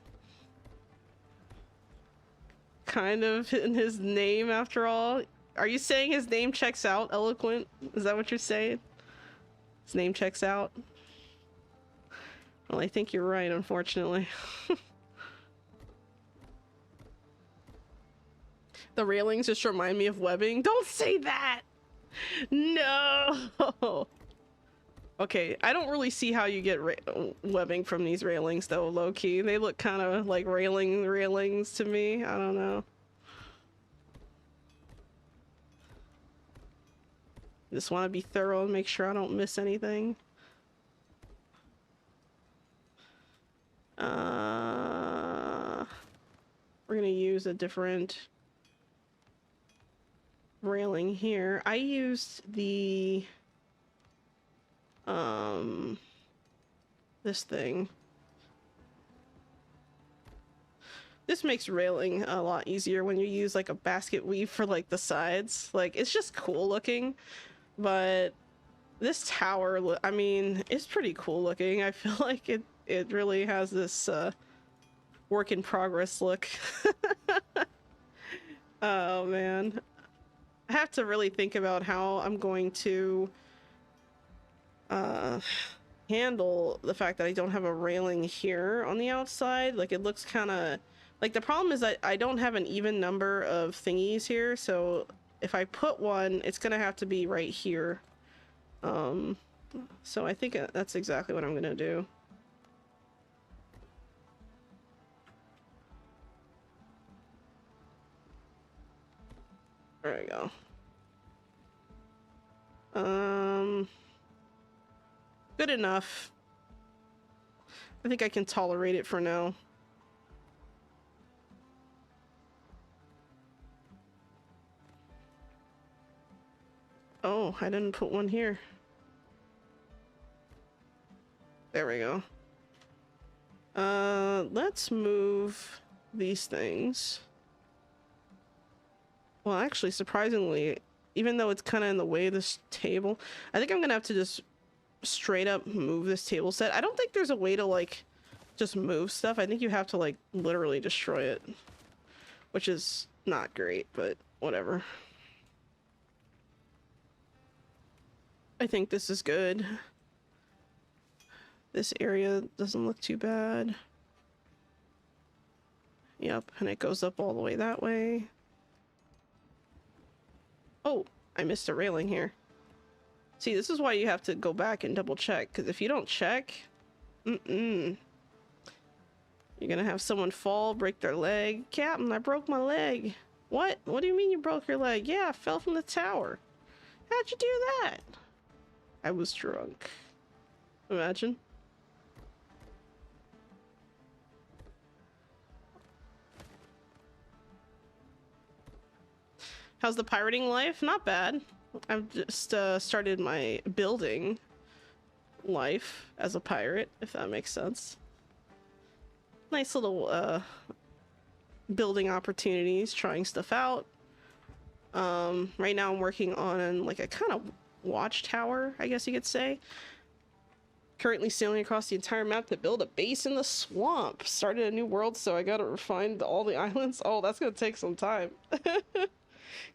Kind of in his name, after all. Are you saying his name checks out, Eloquent? Is that what you're saying? His name checks out? Well, I think you're right, unfortunately. The railings just remind me of webbing. Don't say that! No! Okay, I don't really see how you get webbing from these railings, though, low-key. They look kind of like railings to me. I don't know. Just want to be thorough and make sure I don't miss anything. We're gonna use a different railing here. I used the this thing. This makes railing a lot easier when you use like a basket weave for like the sides. Like, it's just cool looking, but this tower, I mean, it's pretty cool looking. I feel like it really has this work in progress look. Oh man, I have to really think about how I'm going to handle the fact that I don't have a railing here on the outside. Like, it looks kind of like, the problem is that I don't have an even number of thingies here, so if I put one, it's gonna have to be right here. So I think that's exactly what I'm gonna do. There we go. Good enough. I think I can tolerate it for now. Oh, I didn't put one here. There we go. Let's move these things. Well, actually, surprisingly, even though it's kind of in the way of this table, I think I'm gonna have to just straight up move this table set. I don't think there's a way to, like, just move stuff. I think you have to, like, literally destroy it, which is not great, but whatever. I think this is good. This area doesn't look too bad. Yep, and it goes up all the way that way. Oh, I missed a railing here. See, this is why you have to go back and double check, because if you don't check, You're gonna have someone fall, break their leg. Captain, I broke my leg. What? What do you mean you broke your leg? Yeah, I fell from the tower. How'd you do that? I was drunk. Imagine. How's the pirating life? Not bad. I've just started my building life as a pirate, if that makes sense. Nice little building opportunities, trying stuff out. Right now I'm working on like a kind of watchtower, I guess you could say. Currently sailing across the entire map to build a base in the swamp. Started a new world, so I gotta refine all the islands. Oh, that's gonna take some time.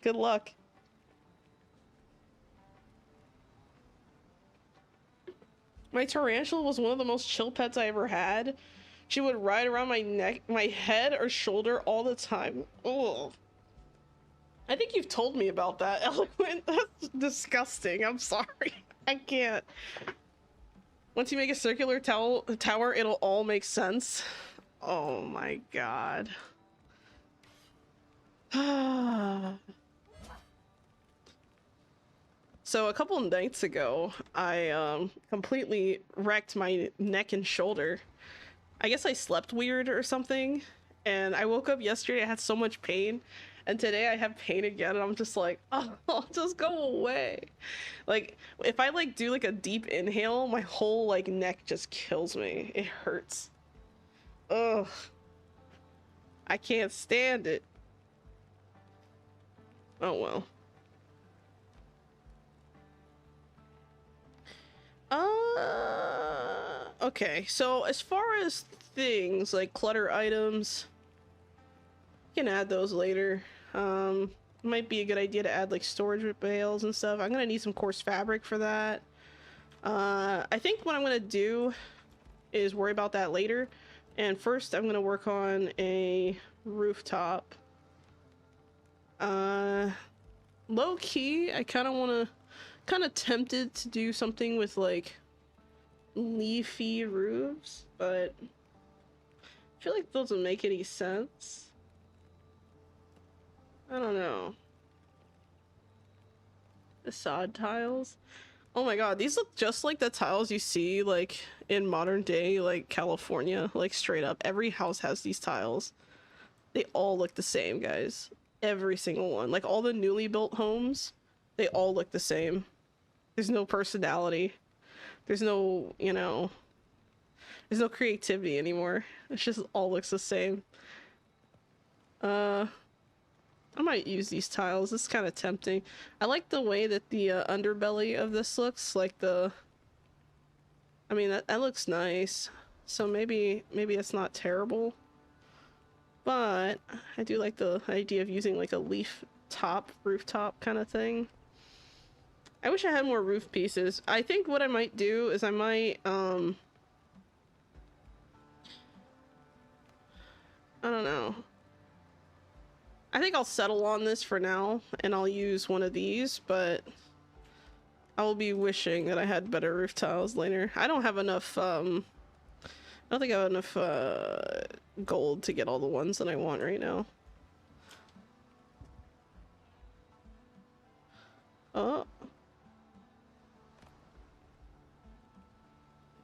Good luck. My tarantula was one of the most chill pets I ever had. She would ride around my neck, my head or shoulder all the time. Oh, I think you've told me about that, Eloquent. That's disgusting. I'm sorry. I can't. Once you make a circular tower, it'll all make sense. Oh my god. So a couple of nights ago, I completely wrecked my neck and shoulder. I guess I slept weird or something, and I woke up yesterday, I had so much pain, and today I have pain again, and I'm just like, oh, just go away. Like, if I like do like a deep inhale, my whole like neck just kills me. It hurts. Ugh. I can't stand it. Oh well. Okay, so as far as things like clutter items, you can add those later. Might be a good idea to add like storage bales and stuff. I'm gonna need some coarse fabric for that. I think what I'm gonna do is worry about that later. And first I'm gonna work on a rooftop. Low key, I kind of tempted to do something with like leafy roofs, but I feel like it doesn't make any sense. I don't know. The sod tiles. Oh my god, these look just like the tiles you see like in modern day like California, like straight up. Every house has these tiles. They all look the same, guys. Every single one. Like all the newly built homes, they all look the same. There's no personality. There's no, you know, there's no creativity anymore. It just all looks the same. I might use these tiles. It's kind of tempting. I like the way that the underbelly of this looks. Like the... I mean, that looks nice. So maybe it's not terrible. But I do like the idea of using like a leaf top, rooftop kind of thing. I wish I had more roof pieces. I think what I might do is I might, I don't know. I think I'll settle on this for now, and I'll use one of these, but I will be wishing that I had better roof tiles later. I don't have enough, I don't think I have enough, gold to get all the ones that I want right now. Oh.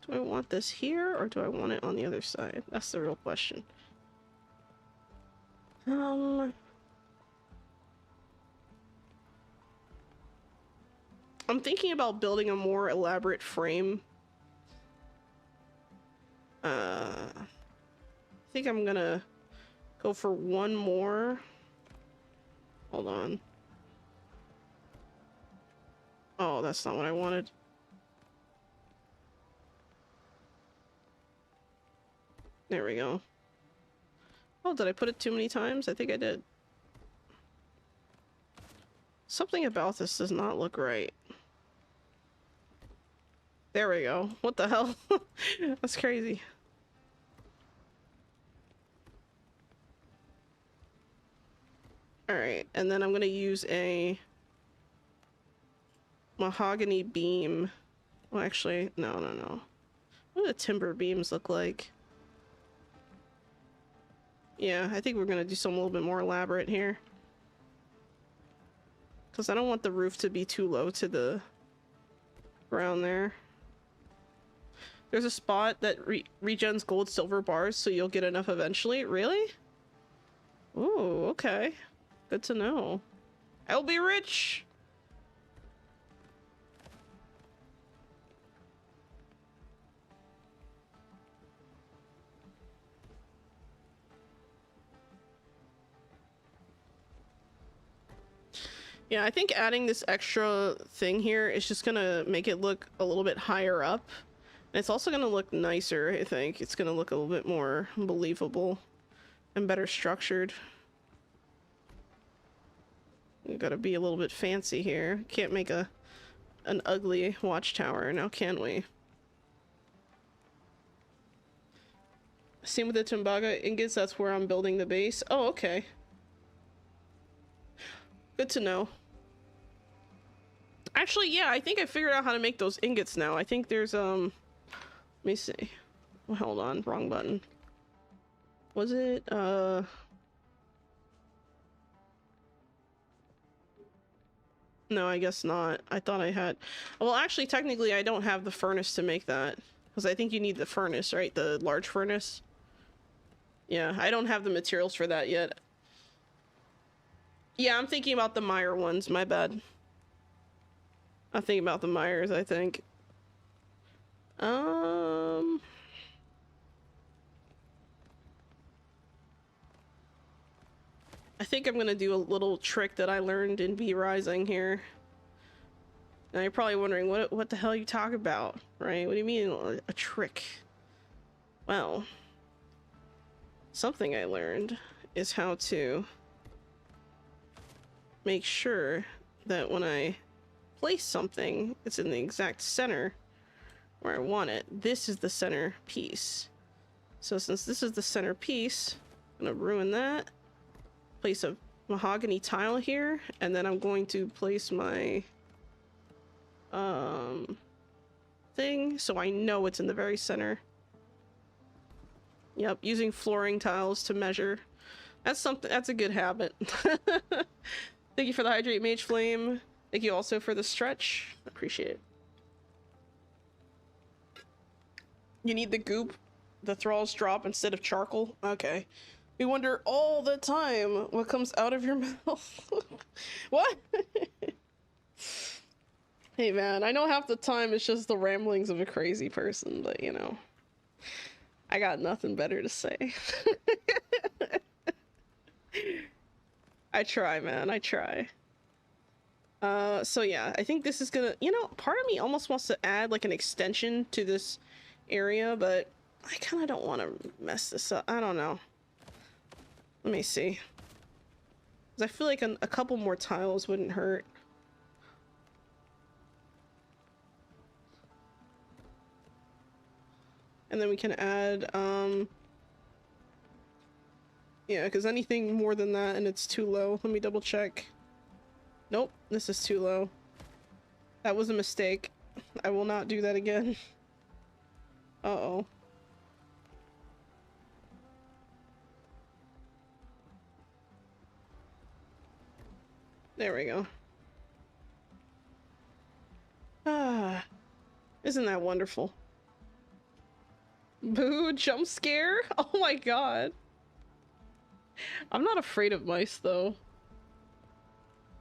Do I want this here, or do I want it on the other side? That's the real question. I'm thinking about building a more elaborate frame. I think I'm gonna go for one more. Hold on. Oh, that's not what I wanted. There we go. Oh, did I put it too many times? I think I did. Something about this does not look right. There we go. What the hell? That's crazy. Alright, and then I'm gonna use a mahogany beam. Well, actually, no. What do the timber beams look like? Yeah, I think we're gonna do something a little bit more elaborate here. Because I don't want the roof to be too low to the ground there. There's a spot that regens gold silver bars, so you'll get enough eventually. Really? Ooh, okay. Good to know. I'll be rich! Yeah, I think adding this extra thing here is just gonna make it look a little bit higher up. And it's also gonna look nicer, I think. It's gonna look a little bit more believable and better structured. We gotta be a little bit fancy here. Can't make an ugly watchtower now, can we? Same with the Tumbaga ingots, that's where I'm building the base. Oh, okay. Good to know. Actually, yeah, I think I figured out how to make those ingots now. I think there's, let me see. Well, hold on, wrong button. Was it, no, I guess not. I thought I had... Well, actually, technically, I don't have the furnace to make that. Because I think you need the furnace, right? The large furnace. Yeah, I don't have the materials for that yet. Yeah, I'm thinking about the Meyer ones. My bad. I'm thinking about the Myers, I think. I think I'm gonna do a little trick that I learned in V Rising here. Now you're probably wondering, what the hell you talk about, right? What do you mean, a trick? Well, something I learned is how to make sure that when I place something, it's in the exact center where I want it. This is the center piece. So since this is the center piece, I'm gonna ruin that. Place a mahogany tile here, and then I'm going to place my thing so I know it's in the very center. Yep, using flooring tiles to measure. That's something, that's a good habit. Thank you for the hydrate, Mage Flame. Thank you also for the stretch. Appreciate it. You need the goop. The thralls drop instead of charcoal. Okay. We wonder all the time what comes out of your mouth. What? Hey man, I know half the time it's just the ramblings of a crazy person, but you know, I got nothing better to say. I try, man, I try. So yeah, I think this is gonna, you know, part of me almost wants to add like an extension to this area, but I kind of don't want to mess this up. I don't know. Let me see. 'Cause I feel like a couple more tiles wouldn't hurt. And then we can add, yeah, because anything more than that and it's too low. Let me double check. Nope, this is too low. That was a mistake. I will not do that again. Uh-oh. There we go. Ah, isn't that wonderful? Boo, jump scare? Oh my god. I'm not afraid of mice though.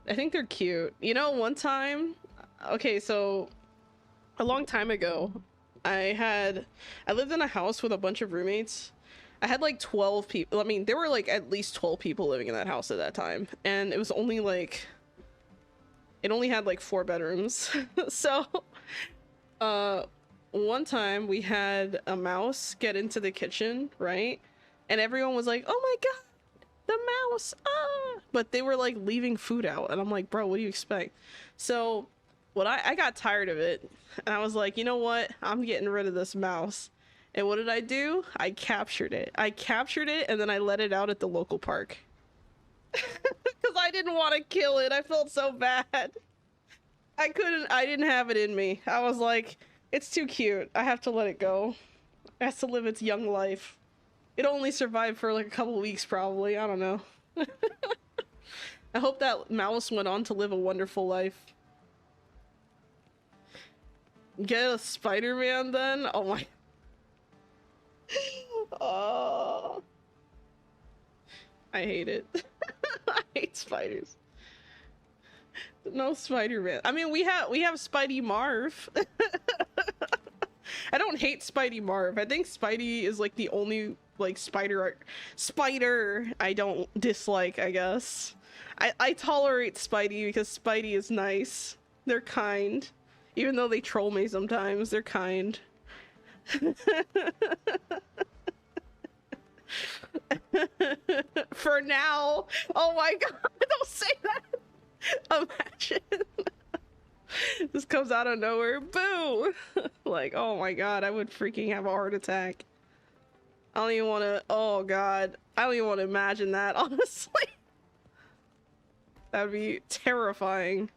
I think they're cute. You know, one time, okay, so a long time ago, I lived in a house with a bunch of roommates. I had like 12 people. I mean, there were like at least 12 people living in that house at that time. And it was only like, it only had like 4 bedrooms. So, one time we had a mouse get into the kitchen, right? And everyone was like, oh my god, the mouse, ah! But they were like leaving food out. And I'm like, bro, what do you expect? So what I got tired of it. And I was like, you know what? I'm getting rid of this mouse. And what did I do? I captured it. I captured it and then I let it out at the local park. Because I didn't want to kill it. I felt so bad. I didn't have it in me. I was like, it's too cute. I have to let it go. It has to live its young life. It only survived for like a couple weeks, probably. I don't know. I hope that mouse went on to live a wonderful life. Get a Spider-Man then? Oh my. Oh. I hate it. I hate spiders. No Spider-Man. I mean, we have Spidey Marv. I don't hate Spidey Marv. I think Spidey is like the only like spider I don't dislike, I guess. I tolerate Spidey because Spidey is nice. They're kind. Even though they troll me sometimes, they're kind. For now. Oh my god, don't say that. Imagine. This comes out of nowhere. Boo! Like, oh my god, I would freaking have a heart attack. I don't even want to. Oh god. I don't even want to imagine that, honestly. That would be terrifying.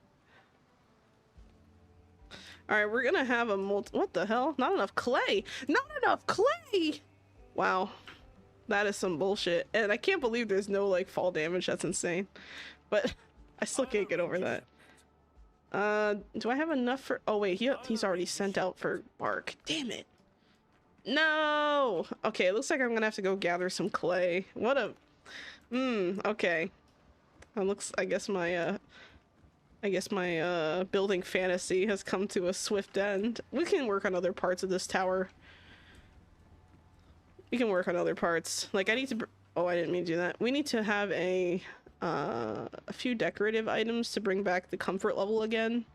Alright, we're gonna have a what the hell? Not enough clay! Not enough clay! Wow. That is some bullshit. And I can't believe there's no, like, fall damage. That's insane. But I still can't get over that. Do I have enough for... Oh, wait. He's already sent out for bark. Damn it. No! Okay, it looks like I'm gonna have to go gather some clay. What a... okay. That looks... I guess my building fantasy has come to a swift end. We can work on other parts of this tower. We can work on other parts. Like, I need to... Oh, I didn't mean to do that. We need to have a few decorative items to bring back the comfort level again.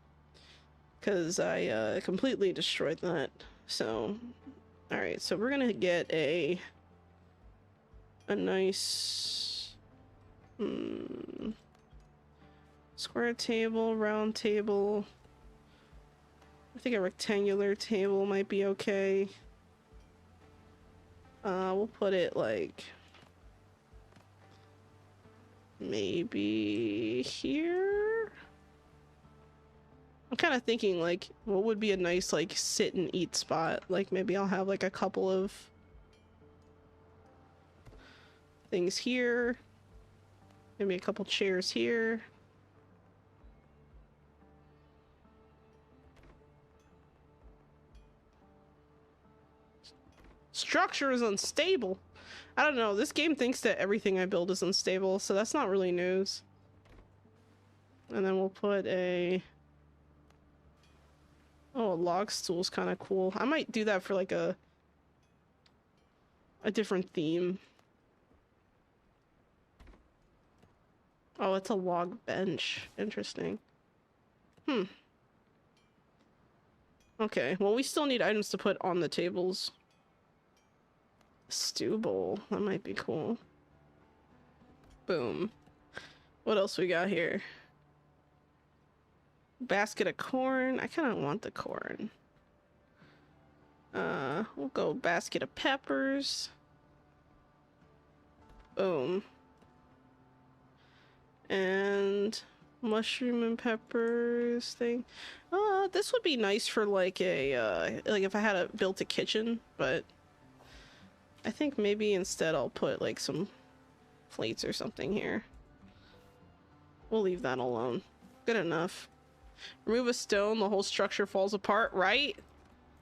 Because I completely destroyed that. So... Alright, so we're gonna get a nice... square table, round table. I think a rectangular table might be okay. We'll put it like maybe here. I'm kind of thinking like what would be a nice like sit and eat spot. Like maybe I'll have like a couple of things here. Maybe a couple chairs here. Structure is unstable. I don't know. This game thinks that everything I build is unstable, so that's not really news. And then we'll put a... Oh, a log stool's kind of cool. I might do that for like a different theme. Oh, it's a log bench. Interesting. Okay, well, we still need items to put on the tables. Stew bowl. That might be cool. Boom. What else we got here? Basket of corn. I kind of want the corn. We'll go basket of peppers. Boom. And mushroom and peppers thing. This would be nice for like a, like if I had built a kitchen, but I think maybe instead I'll put like some plates or something here. We'll leave that alone. Good enough. Remove a stone, the whole structure falls apart, right?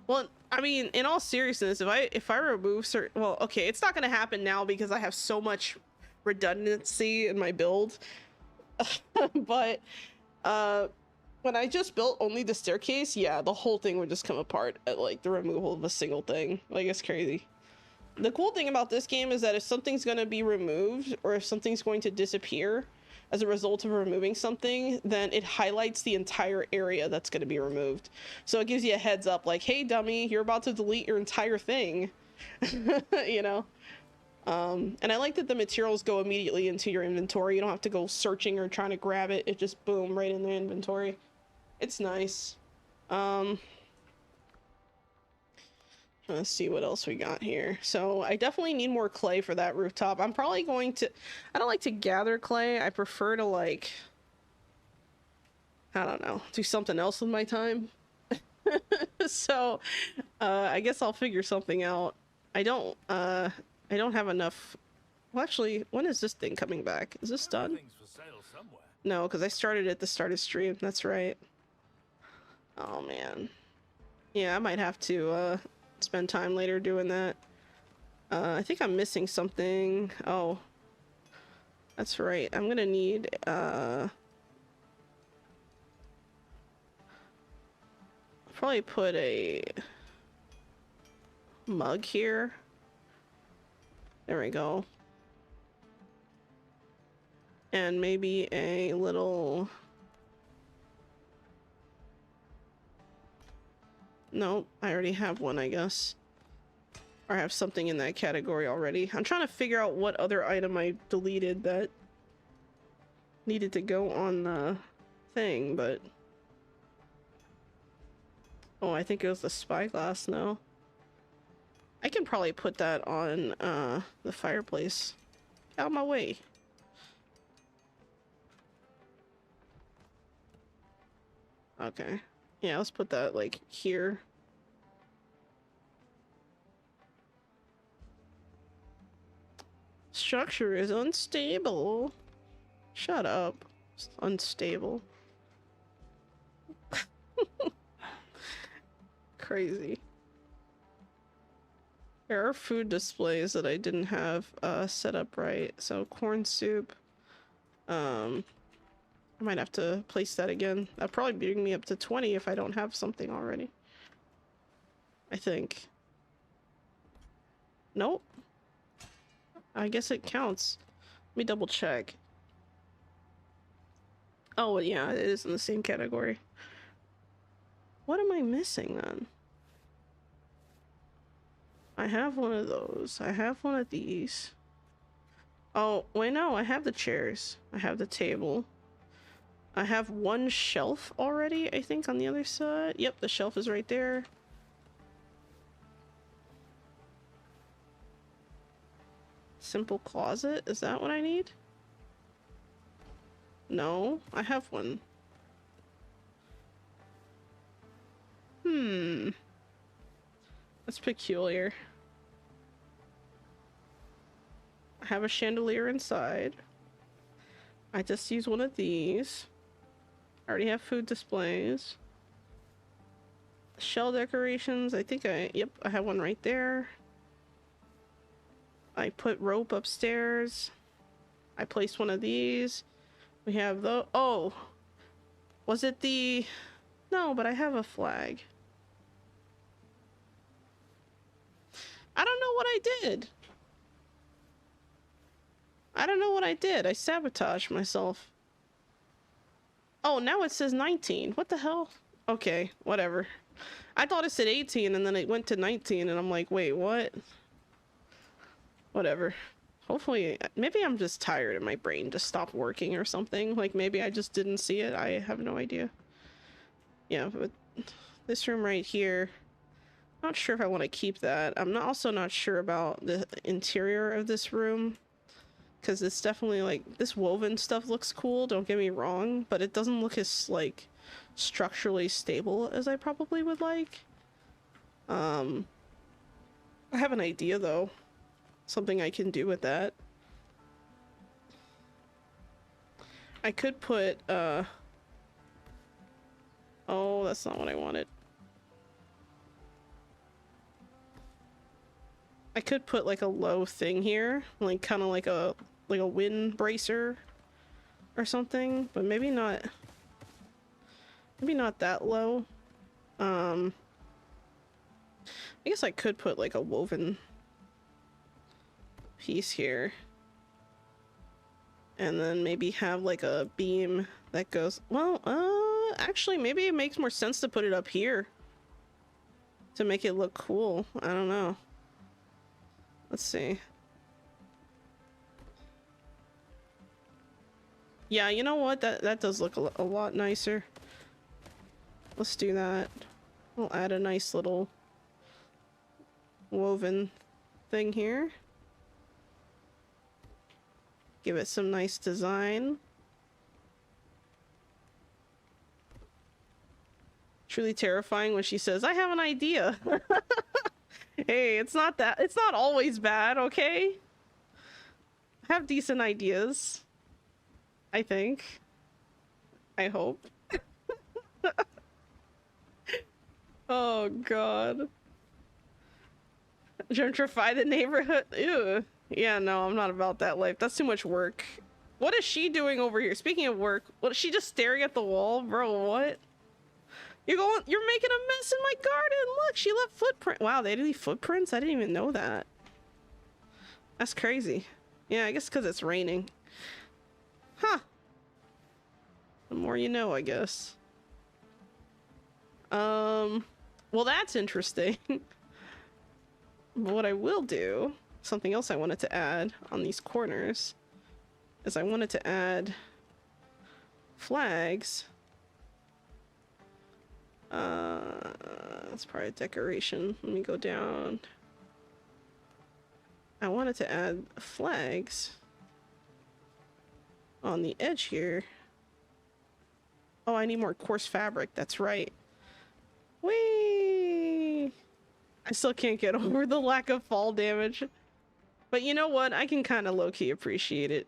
Well, I mean, in all seriousness, if I remove certain... Well, okay, it's not going to happen now because I have so much redundancy in my build. But when I just built only the staircase, yeah, the whole thing would just come apart at like the removal of a single thing. Like, it's crazy. The cool thing about this game is that if something's going to be removed or if something's going to disappear as a result of removing something, then it highlights the entire area that's going to be removed. So it gives you a heads up like, hey dummy, you're about to delete your entire thing. You know? And I like that the materials go immediately into your inventory. You don't have to go searching or trying to grab it. It just boom right in the inventory. It's nice. Let's see what else we got here. So I definitely need more clay for that rooftop. I'm probably going to... I don't like to gather clay. I prefer to like... I don't know. Do something else with my time. So I guess I'll figure something out. I I don't have enough. Well, actually, when is this thing coming back? Is this done? Everything's for sale somewhere. No, because I started at the start of stream. That's right. Oh, man. Yeah, I might have to spend time later doing that. I think I'm missing something. Oh, that's right. I'm gonna need probably put a mug here. There we go. And maybe a little... Nope, I already have one, I guess. Or I have something in that category already. I'm trying to figure out what other item I deleted that needed to go on the thing, but... Oh, I think it was the spyglass now. I can probably put that on the fireplace. Out of my way. Okay. Yeah, let's put that like here. Structure is unstable. Shut up. It's unstable. Crazy. There are food displays that I didn't have set up right. So corn soup. I might have to place that again. That'll probably bring me up to 20 if I don't have something already. I think. Nope. I guess it counts. Let me double check. Oh, yeah, it is in the same category. What am I missing then? I have one of those. I have one of these. Oh, wait, no, I have the chairs. I have the table. I have one shelf already, I think, on the other side. Yep, the shelf is right there. Simple closet? Is that what I need? No, I have one. That's peculiar. I have a chandelier inside. I just use one of these. I already have food displays. Shell decorations, I think yep, I have one right there. I put rope upstairs. I placed one of these. We have the, oh, was it the, no, but I have a flag. I don't know what I did. I don't know what I did. I sabotaged myself. Oh, now it says 19. What the hell? Okay, whatever. I thought it said 18 and then it went to 19 and I'm like, wait, what? Whatever. Hopefully, maybe I'm just tired and my brain just stopped working or something. Like maybe I just didn't see it. I have no idea. Yeah, but this room right here, not sure if I want to keep that. I'm also not sure about the interior of this room. Because it's definitely like, this woven stuff looks cool, don't get me wrong, but it doesn't look as like structurally stable as I probably would like. I have an idea though. Something I can do with that. I could put, oh, that's not what I wanted. I could put like a low thing here, like kind of like a wind bracer or something, but maybe not that low. I guess I could put like a woven piece here and then maybe have like a beam that goes, well, actually maybe it makes more sense to put it up here to make it look cool. I don't know. Let's see. Yeah, you know what? That does look a lot nicer. Let's do that. We'll add a nice little woven thing here. Give it some nice design. Truly terrifying when she says, I have an idea. Hey, it's not always bad, okay? I have decent ideas. I think. I hope. Oh god. Gentrify the neighborhood. Ew. Yeah, no, I'm not about that life. That's too much work. What is she doing over here? Speaking of work, what is she just staring at the wall? Bro, what? You're making a mess in my garden. Look, she left footprint. Wow, they leave footprints? I didn't even know that. That's crazy. Yeah, I guess because it's raining. Huh. The more you know, I guess. Well, that's interesting. But what I will do, something else I wanted to add on these corners, is I wanted to add flags. That's probably a decoration. Let me go down. I wanted to add flags on the edge here. Oh, I need more coarse fabric. That's right. Whee! I still can't get over the lack of fall damage. But you know what? I can kind of low-key appreciate it.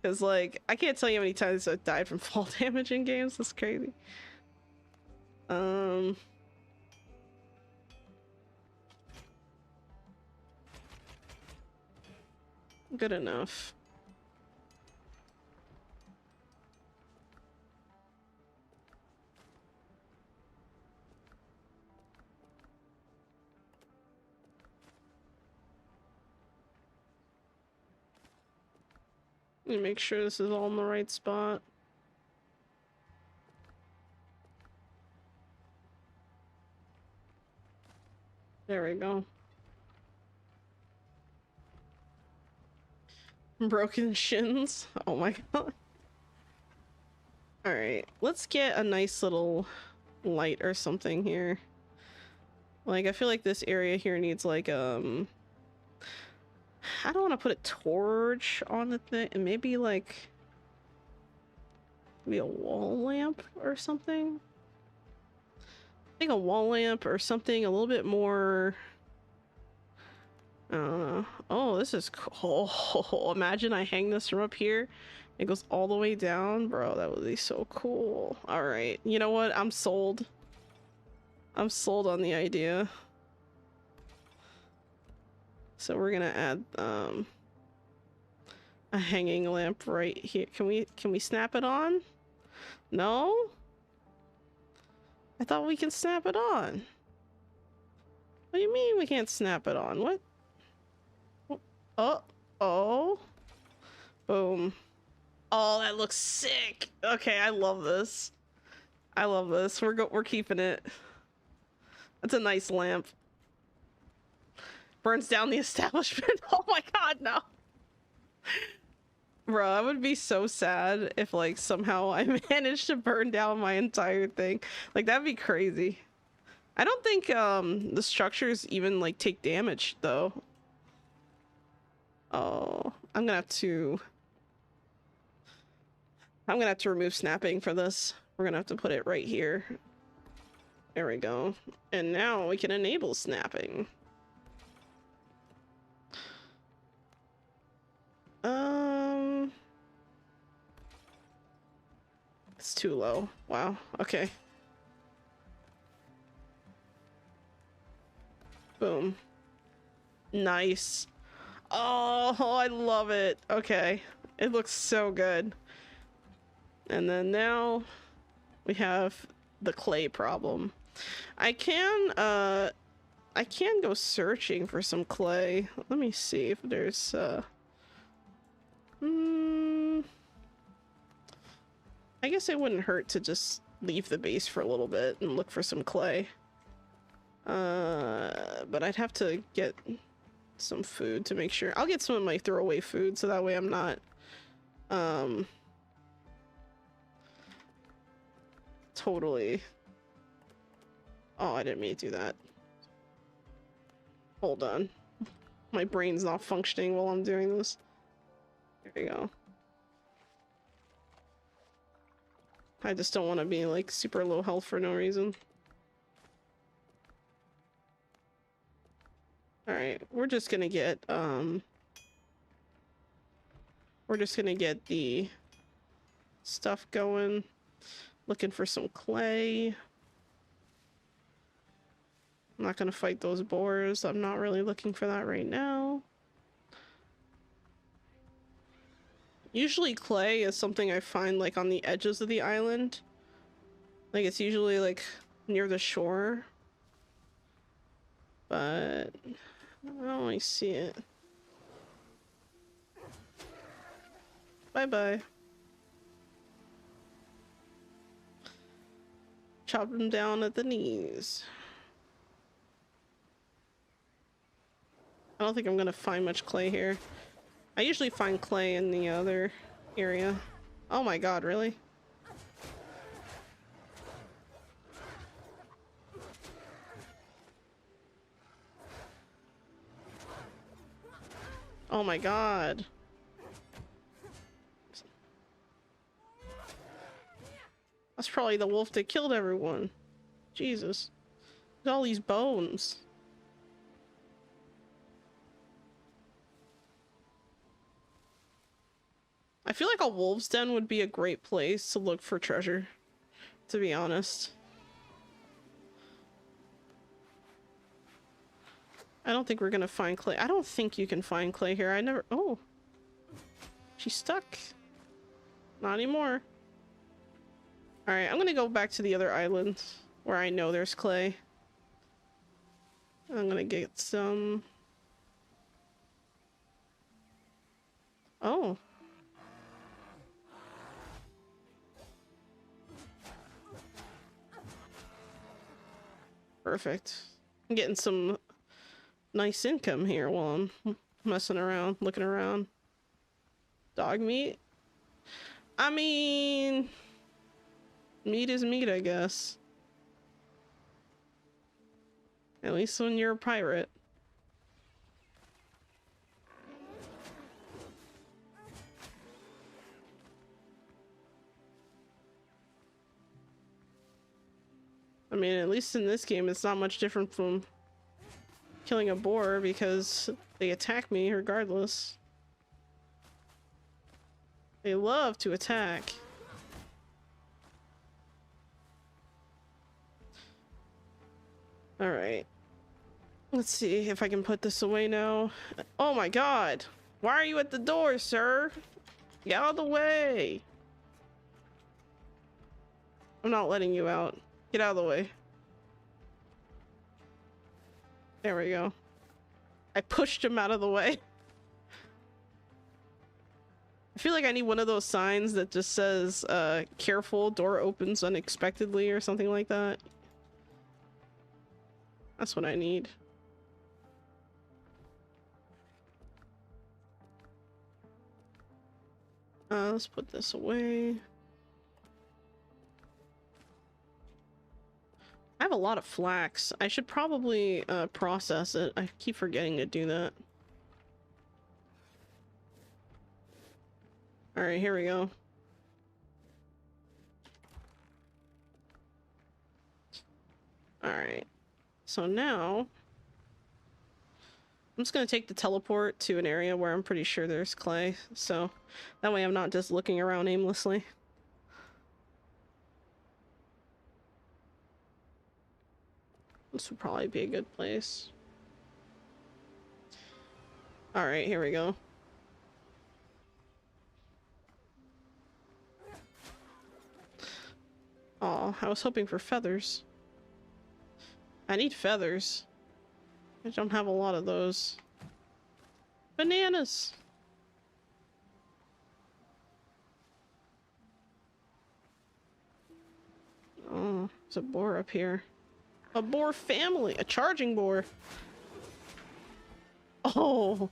Because, like, I can't tell you how many times I've died from fall damage in games. That's crazy. Good enough. Let me make sure this is all in the right spot. There we go. Broken shins. Oh my god. Alright, let's get a nice little light or something here. Like, I feel like this area here needs like, I don't want to put a torch on the thing, and maybe like, maybe a wall lamp or something? I think a wall lamp or something a little bit more, I don't know. Oh, this is cool. Oh, imagine I hang this from up here. It goes all the way down. Bro, that would be so cool. Alright, you know what? I'm sold. I'm sold on the idea. So we're gonna add a hanging lamp right here. Can we snap it on? No? I thought we can snap it on. What do you mean we can't snap it on? What? Oh, oh. Boom. Oh, that looks sick. Okay, I love this. I love this. We're keeping it. That's a nice lamp. Burns down the establishment. Oh my god, no. Bro, I would be so sad if like somehow I managed to burn down my entire thing. Like that'd be crazy. I don't think the structures even like take damage though. Oh, I'm gonna have to remove snapping for this. We're gonna have to put it right here. There we go. And now we can enable snapping. It's too low. Wow. Okay. Boom. Nice. Oh, I love it. Okay. It looks so good. And then now we have the clay problem. I can go searching for some clay. Let me see if there's I guess it wouldn't hurt to just leave the base for a little bit and look for some clay. But I'd have to get some food to make sure. I'll get some of my throwaway food so that way I'm not totally. Oh, I didn't mean to do that. Hold on. My brain's not functioning while I'm doing this. There you go. I just don't want to be like super low health for no reason. Alright, we're just gonna get the stuff going. Looking for some clay. I'm not gonna fight those boars. I'm not really looking for that right now. Usually clay is something I find like on the edges of the island. Like it's usually like near the shore. But I don't really see it. Bye-bye. Chop them down at the knees. I don't think I'm gonna find much clay here. I usually find clay in the other area. Oh my god, really? Oh my god. That's probably the wolf that killed everyone. Jesus. Look at all these bones. I feel like a wolf's den would be a great place to look for treasure, to be honest. I don't think we're gonna find clay. I don't think you can find clay here. I never... Oh. She's stuck. Not anymore. Alright, I'm gonna go back to the other island where I know there's clay. I'm gonna get some... Oh. Perfect. I'm getting some nice income here while I'm messing around, looking around. Dog meat? I mean... meat is meat, I guess. At least when you're a pirate. I mean, at least in this game, it's not much different from killing a boar because they attack me regardless. They love to attack. Alright. Let's see if I can put this away now. Oh my god! Why are you at the door, sir? Get out of the way! I'm not letting you out. Get out of the way. There we go. I pushed him out of the way. I feel like I need one of those signs that just says, careful, door opens unexpectedly or something like that. That's what I need. Let's put this away. I have a lot of flax. I should probably process it. I keep forgetting to do that. Alright, here we go. Alright. So now... I'm just gonna take the teleport to an area where I'm pretty sure there's clay. So that way I'm not just looking around aimlessly. This would probably be a good place. Alright, here we go. Aw, I was hoping for feathers. I need feathers. I don't have a lot of those. Bananas! Oh, there's a boar up here. A boar family! A charging boar! Oh!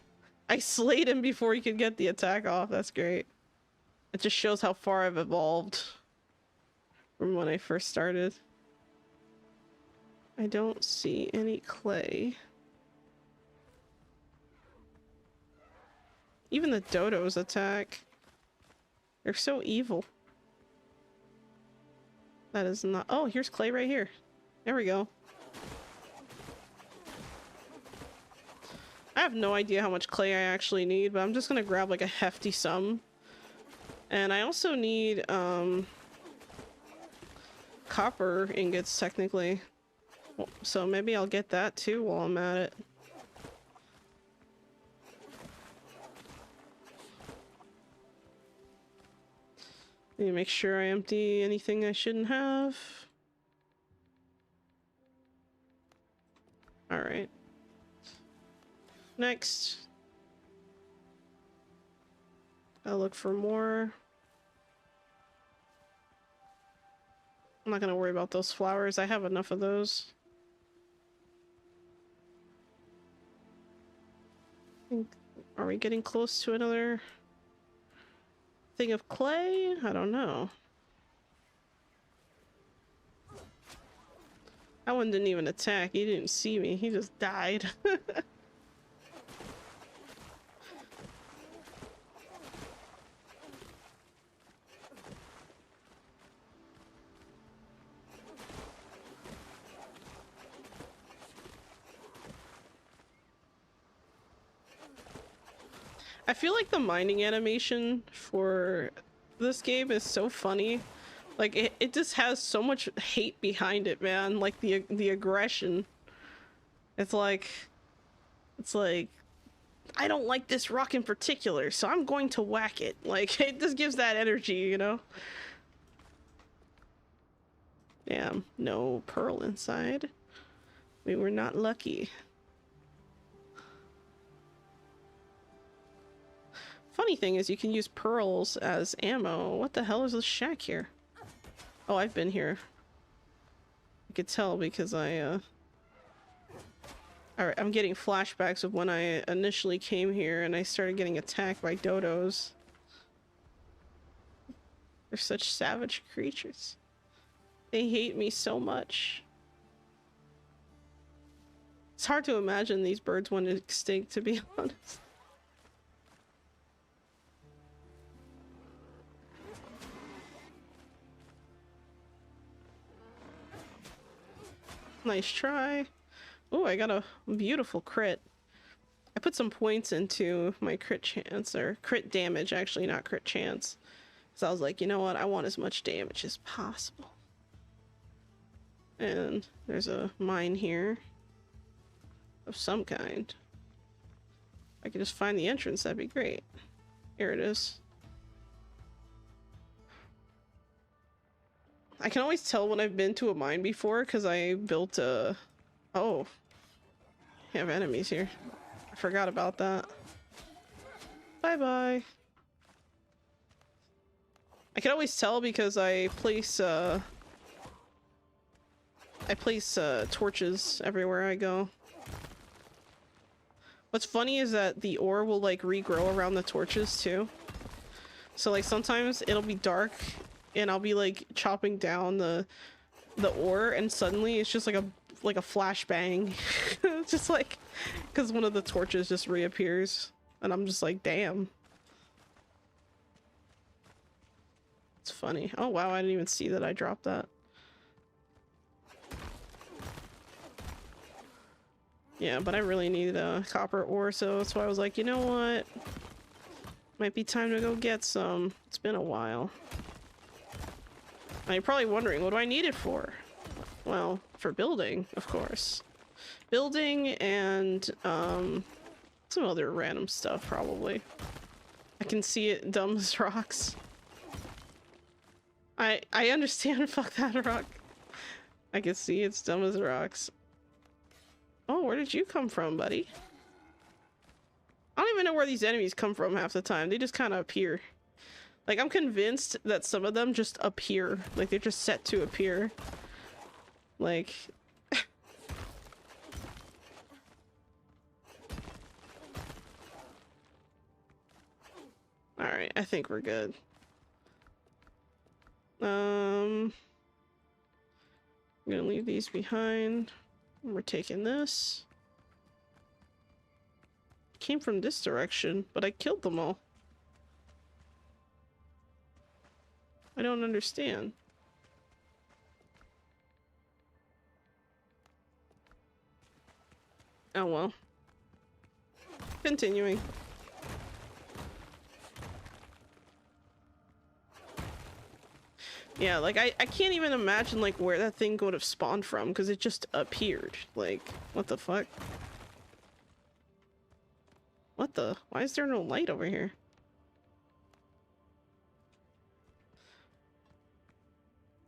I slayed him before he could get the attack off. That's great. It just shows how far I've evolved from when I first started. I don't see any clay. Even the dodos attack. They're so evil. That is not... Oh, here's clay right here. There we go. have no idea how much clay I actually need, but I'm just gonna grab like a hefty sum. And I also need copper ingots technically. So maybe I'll get that too while I'm at it. Need to make sure I empty anything I shouldn't have. Alright. Next. I'll look for more. I'm not gonna worry about those flowers. I have enough of those. Are we getting close to another thing of clay? I don't know. That one didn't even attack. He didn't see me. He just died. I feel like the mining animation for this game is so funny. Like it just has so much hate behind it, man. Like the aggression. It's like I don't like this rock in particular, so I'm going to whack it. Like it just gives that energy, you know? Damn, no pearl inside. We were not lucky. Funny thing is you can use pearls as ammo. What the hell is this shack here? Oh, I've been here. I could tell because Alright, I'm getting flashbacks of when I initially came here and I started getting attacked by dodos. They're such savage creatures. They hate me so much. It's hard to imagine these birds went extinct, to be honest. Nice try. Oh, I got a beautiful crit. I put some points into my crit chance, or crit damage, actually, not crit chance. So I was like, you know what? I want as much damage as possible. And there's a mine here of some kind. If I could just find the entrance, that'd be great. Here it is. I can always tell when I've been to a mine before because I built a... Oh. I have enemies here. I forgot about that. Bye-bye. I can always tell because I place torches everywhere I go. What's funny is that the ore will like regrow around the torches too. So like sometimes it'll be dark and I'll be like chopping down the ore and suddenly it's just like a flashbang. Just like because one of the torches just reappears and I'm just like, damn. It's funny. Oh wow, I didn't even see that I dropped that. Yeah, but I really need a copper ore, so that's why I was like, you know what? Might be time to go get some. It's been a while. Now you're probably wondering, what do I need it for? Well, for building, of course. Building and some other random stuff, probably. I can see it dumb as rocks. I understand, fuck that rock. I can see it's dumb as rocks. Oh, where did you come from, buddy? I don't even know where these enemies come from half the time. They just kind of appear. Like, I'm convinced that some of them just appear. Like, they're just set to appear. Like... Alright, I think we're good. I'm gonna leave these behind. We're taking this. Came from this direction, but I killed them all. I don't understand. Oh well. Continuing. Yeah, like I can't even imagine like where that thing would have spawned from because it just appeared. Like, what the fuck? What the? Why is there no light over here?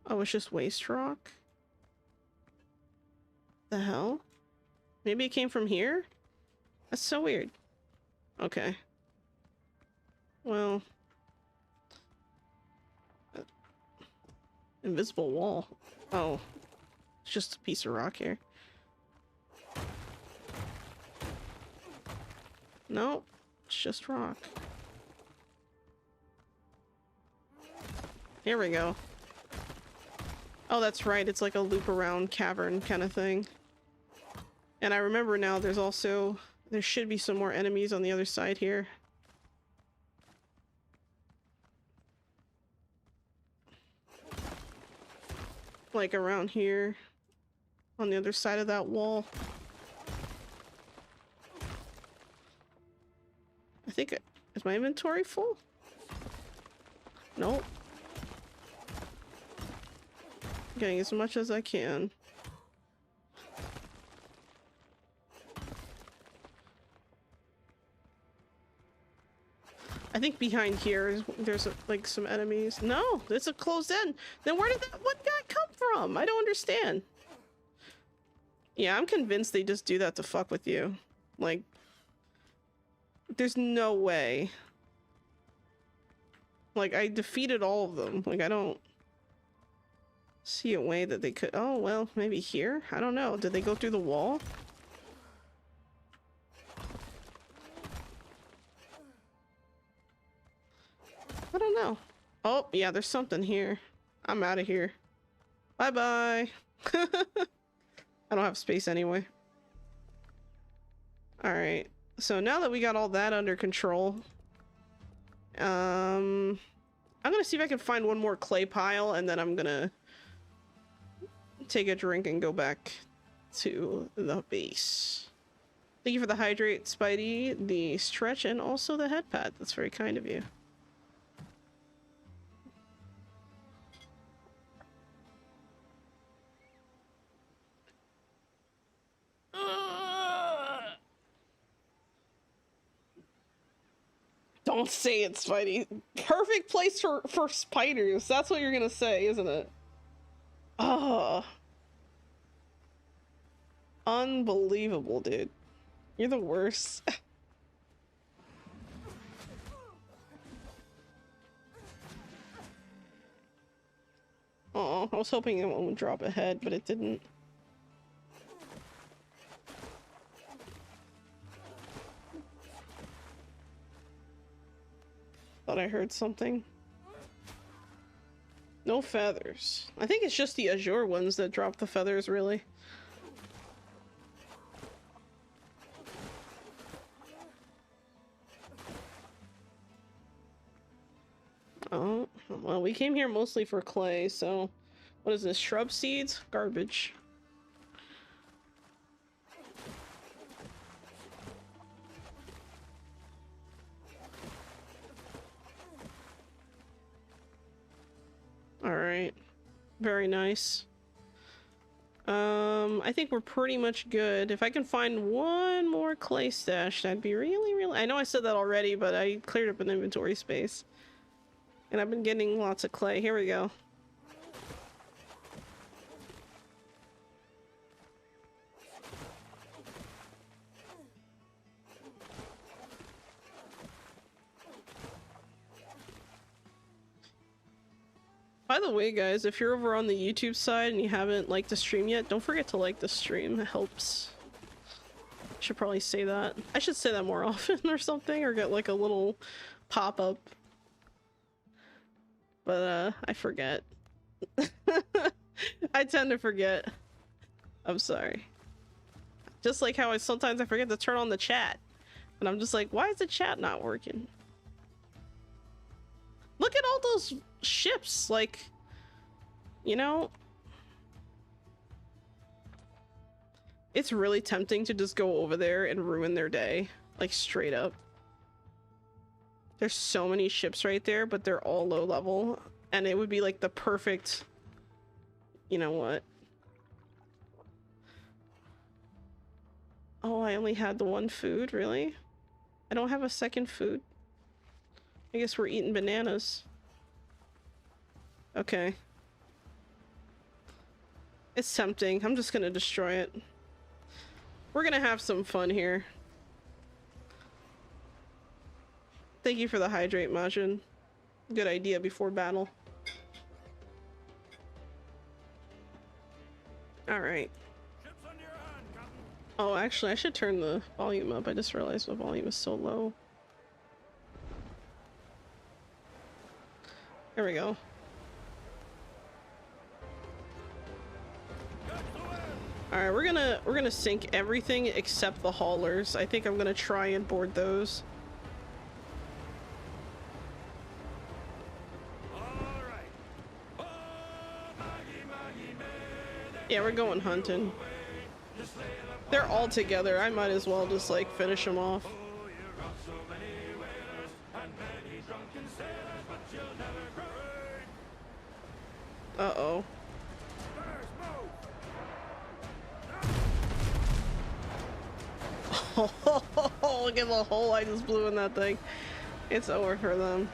Oh, it's just waste rock? The hell? Maybe it came from here? That's so weird. Okay. Well. Invisible wall. Oh. It's just a piece of rock here. No, it's just rock. Here we go. Oh, that's right. It's like a loop around cavern kind of thing. And I remember now there should be some more enemies on the other side here. Like around here on the other side of that wall. I think, is my inventory full? Nope. Getting as much as I can. I think behind here there's like some enemies. No, it's a closed end. Then where did that one guy come from? I don't understand. Yeah, I'm convinced they just do that to fuck with you. Like, there's no way. Like, I defeated all of them. Like, I don't see a way that they could. Oh, well, maybe here? I don't know. Did they go through the wall? I don't know. Oh, yeah, there's something here. I'm out of here. Bye-bye. I don't have space anyway. Alright. So now that we got all that under control, I'm gonna see if I can find one more clay pile, and then I'm gonna take a drink and go back to the base. Thank you for the hydrate, Spidey, the stretch, and also the headpat. That's very kind of you. Don't say it, Spidey. Perfect place for spiders. That's what you're gonna say, isn't it? Oh. Unbelievable, dude. You're the worst. Oh, I was hoping it would drop a head, but it didn't. Thought I heard something. No feathers. I think it's just the azure ones that drop the feathers, really. Oh, well, we came here mostly for clay, so... What is this? Shrub seeds? Garbage. Alright. Very nice. I think we're pretty much good. If I can find one more clay stash, that'd be really... I know I said that already, but I cleared up an inventory space. And I've been getting lots of clay. Here we go. By the way, guys, if you're over on the YouTube side and you haven't liked the stream yet, don't forget to like the stream. It helps. I should probably say that. I should say that more often or something, or get like a little pop-up. But, I forget. I tend to forget. I'm sorry. Just like how sometimes I forget to turn on the chat. And I'm just like, why is the chat not working? Look at all those ships, like, you know, it's really tempting to just go over there and ruin their day. Like straight up. There's so many ships right there, but they're all low level. And it would be like the perfect... You know what? Oh, I only had the one food? Really? I don't have a second food? I guess we're eating bananas. Okay. It's tempting. I'm just gonna destroy it. We're gonna have some fun here. Thank you for the hydrate, Majin. Good idea before battle. Alright. Oh, actually, I should turn the volume up. I just realized the volume is so low. There we go. Alright, we're gonna sink everything except the haulers. I think I'm gonna try and board those. Yeah, we're going hunting. They're all together. I might as well just like finish them off. Uh-oh. Oh, look at the hole I just blew in that thing. It's over for them.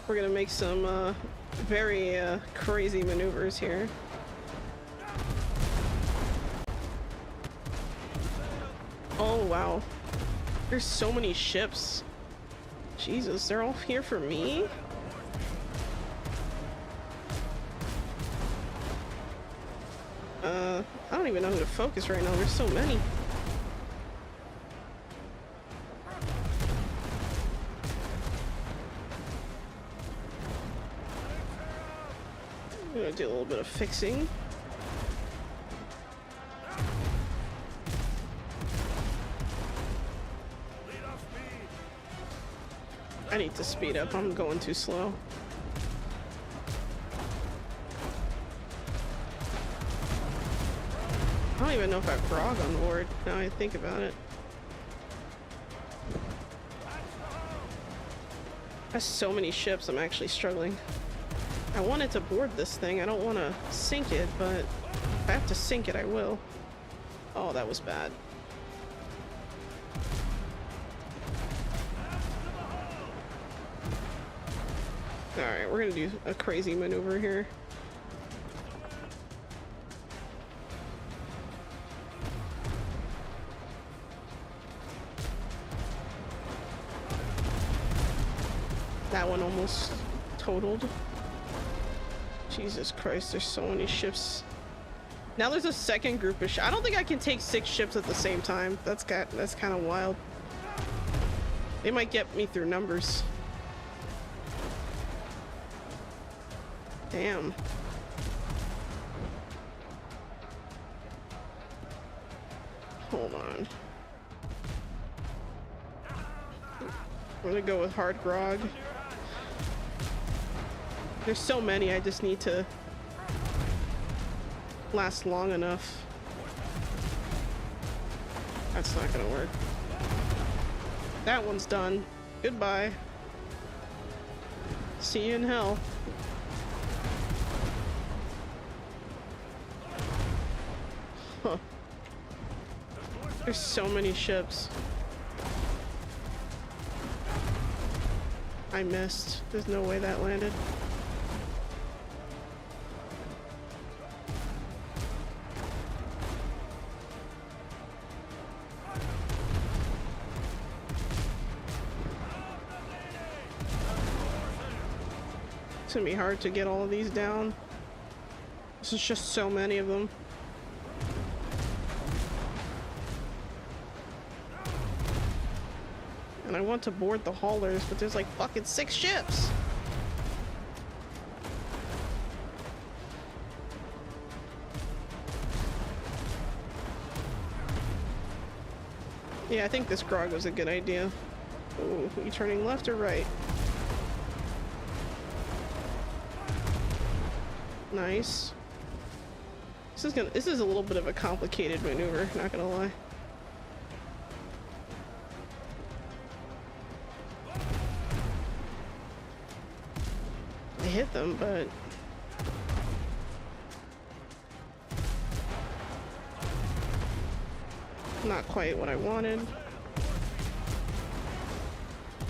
We're gonna make some very crazy maneuvers here. Oh wow, there's so many ships. Jesus, they're all here for me? I don't even know who to focus right now, there's so many. I'm gonna do a little bit of fixing. I need to speed up, I'm going too slow. I don't even know if I have Grog on board, now I think about it. That's so many ships, I'm actually struggling. I wanted to board this thing, I don't want to sink it, but if I have to sink it, I will. Oh, that was bad. Alright, we're gonna do a crazy maneuver here. That one almost totaled. Jesus Christ, there's so many ships. Now there's a second group of ships. I don't think I can take 6 ships at the same time. That's kind of wild. They might get me through numbers. Damn. Hold on. We're gonna go with hard grog. There's so many, I just need to last long enough. That's not gonna work. That one's done. Goodbye. See you in hell. Huh. There's so many ships. I missed. There's no way that landed. It's gonna be hard to get all of these down. This is just so many of them. And I want to board the haulers, but there's like fucking 6 ships! Yeah, I think this grog was a good idea. Ooh, are you turning left or right? Nice. This is a little bit of a complicated maneuver, not gonna lie. hit them, but not quite what I wanted.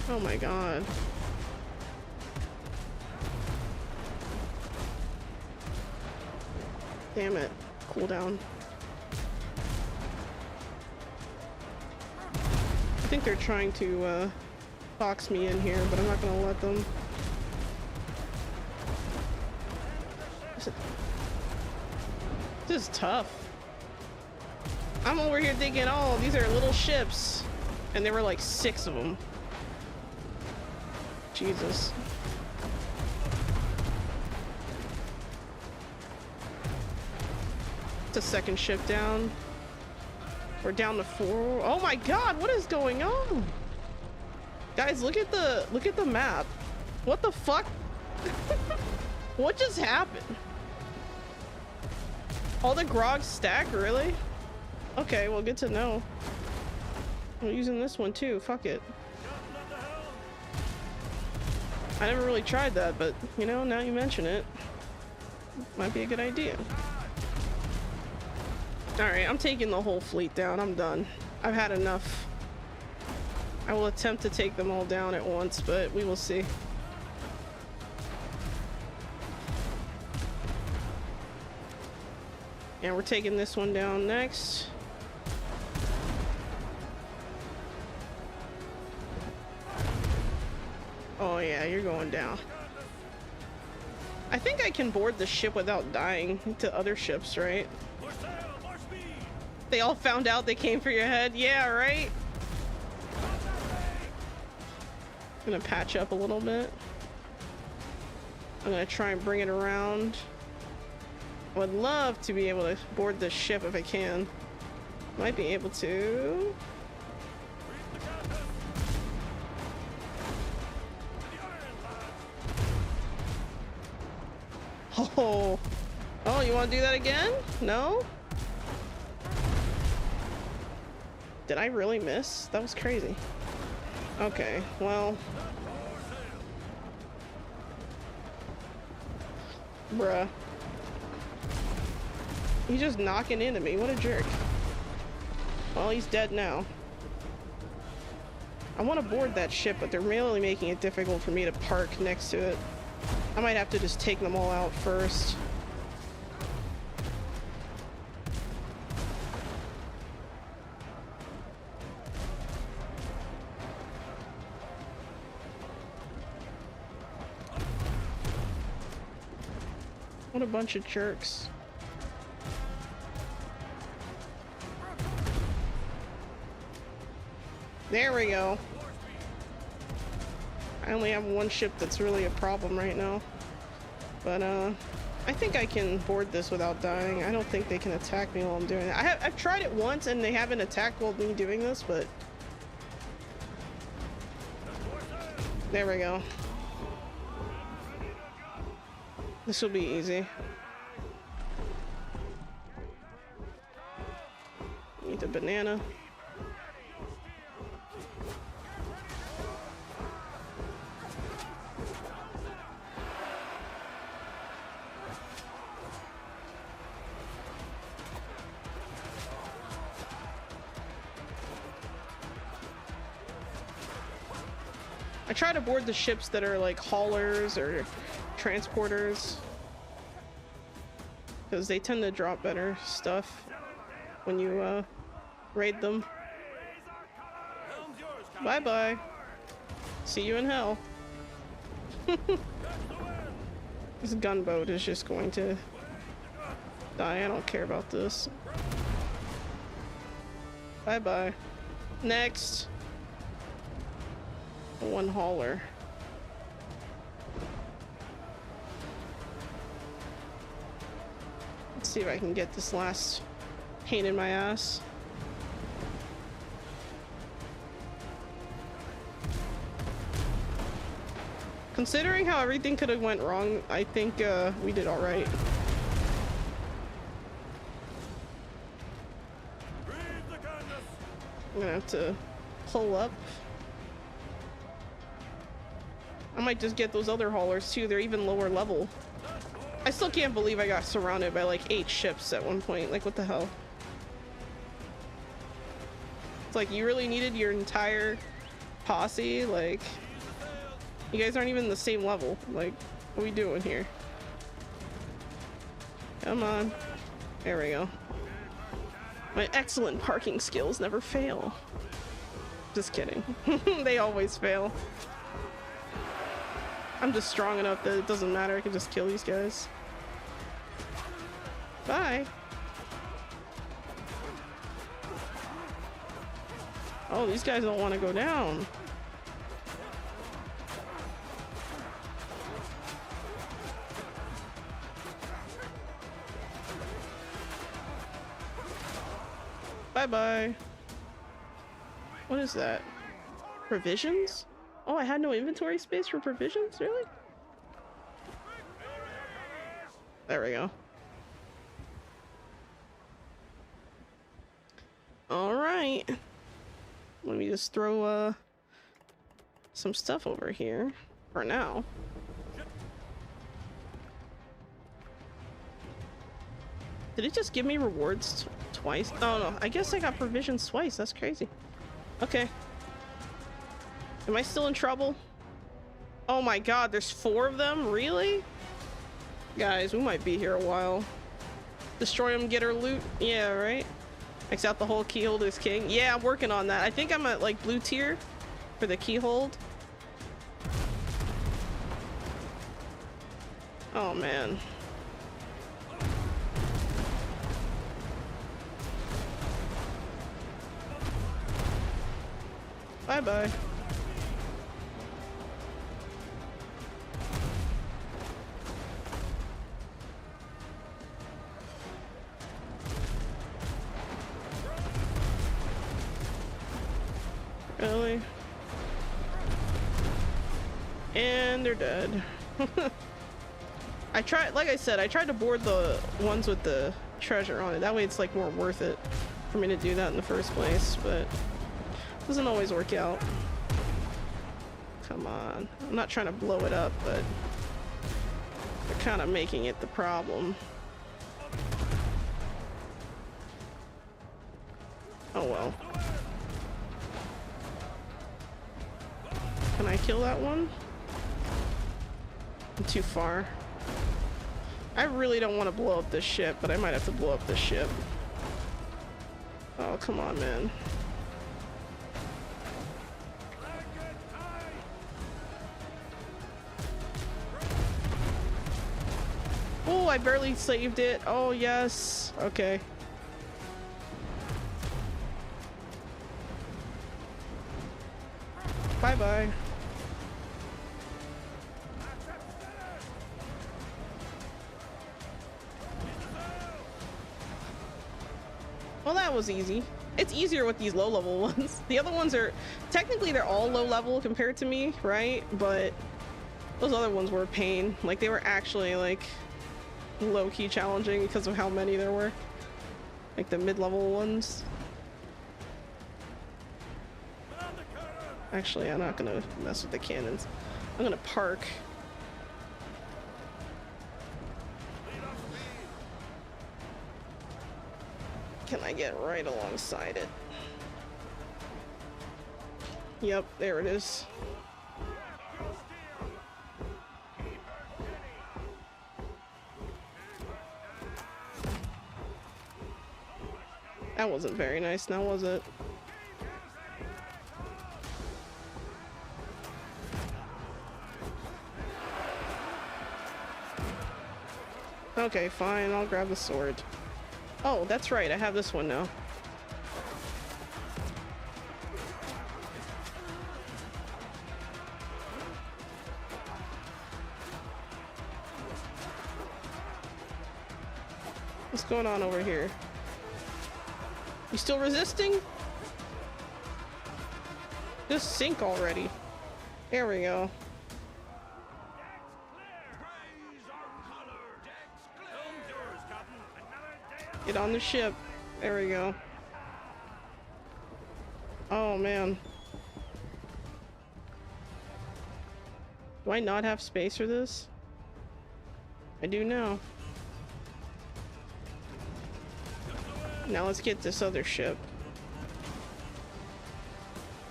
Oh my god. Damn it. Cooldown. I think they're trying to box me in here, but I'm not gonna let them. This is tough. I'm over here thinking, oh, these are little ships. And there were like 6 of them. Jesus. It's a second ship down. We're down to 4. Oh my god, what is going on? Guys, look at the map. What the fuck? What just happened? All the grogs stack, really? Okay, well, good to know. I'm using this one too. Fuck it. I never really tried that, but you know, now you mention it, might be a good idea. Alright, I'm taking the whole fleet down. I'm done. I've had enough. I will attempt to take them all down at once, but we will see. And we're taking this one down next. Oh yeah, you're going down. I think I can board the ship without dying to other ships, right? They all found out they came for your head. Yeah, right? I'm gonna patch up a little bit. I'm gonna try and bring it around. I would love to be able to board this ship if I can. Might be able to. Oh, oh, you want to do that again? No? Did I really miss? That was crazy. Okay, well. Bruh. He's just knocking into me. What a jerk. Well, he's dead now. I want to board that ship, but they're really making it difficult for me to park next to it. I might have to just take them all out first. What a bunch of jerks. There we go. I only have one ship that's really a problem right now. But, I think I can board this without dying. I don't think they can attack me while I'm doing it. I've tried it once and they haven't attacked while me doing this, but... There we go. This will be easy. Need a banana. I try to board the ships that are like haulers or transporters, because they tend to drop better stuff when you raid them. Bye bye. See you in hell. This gunboat is just going to die. I don't care about this. Bye bye. Next. One hauler. Let's see if I can get this last pain in my ass. Considering how everything could have went wrong, I think we did all right. I'm gonna have to pull up. I might just get those other haulers too. They're even lower level. I still can't believe I got surrounded by like 8 ships at one point. Like, what the hell? It's like, you really needed your entire posse? Like, you guys aren't even the same level. Like, what are we doing here? Come on. There we go. My excellent parking skills never fail. Just kidding. They always fail. I'm just strong enough that it doesn't matter. I can just kill these guys. Bye. Oh, these guys don't want to go down. Bye-bye. What is that? Provisions? Oh, I had no inventory space for provisions? Really? There we go. Alright. Let me just throw some stuff over here for now. Did it just give me rewards twice? Oh no, I guess I got provisions twice. That's crazy. Okay. Am I still in trouble? Oh my god, there's 4 of them? Really? Guys, we might be here a while. Destroy them, get her loot? Yeah, right? X out the whole keyhold is king. Yeah, I'm working on that. I think I'm at like blue tier for the keyhold. Oh man. Bye-bye. Really? And they're dead. I tried, like I said, I tried to board the ones with the treasure on it. That way it's like more worth it for me to do that in the first place, but it doesn't always work out. Come on. I'm not trying to blow it up, but they're kind of making it the problem. Oh well. Can I kill that one? I'm too far. I really don't want to blow up this ship, but I might have to blow up this ship. Oh, come on, man. Oh, I barely saved it. Oh, yes. Okay. Bye-bye. Well, that was easy. It's easier with these low-level ones. The other ones are... Technically, they're all low-level compared to me, right? But those other ones were a pain. Like, they were actually, like, low-key challenging because of how many there were. Like, the mid-level ones. Actually, I'm not gonna mess with the cannons. I'm gonna park. Can I get right alongside it? Yep, there it is. That wasn't very nice, now was it? Okay, fine, I'll grab the sword. Oh, that's right, I have this one now. What's going on over here? You still resisting? Just sink already. There we go. Get on the ship. There we go. Oh man. Do I not have space for this? I do now. Now let's get this other ship.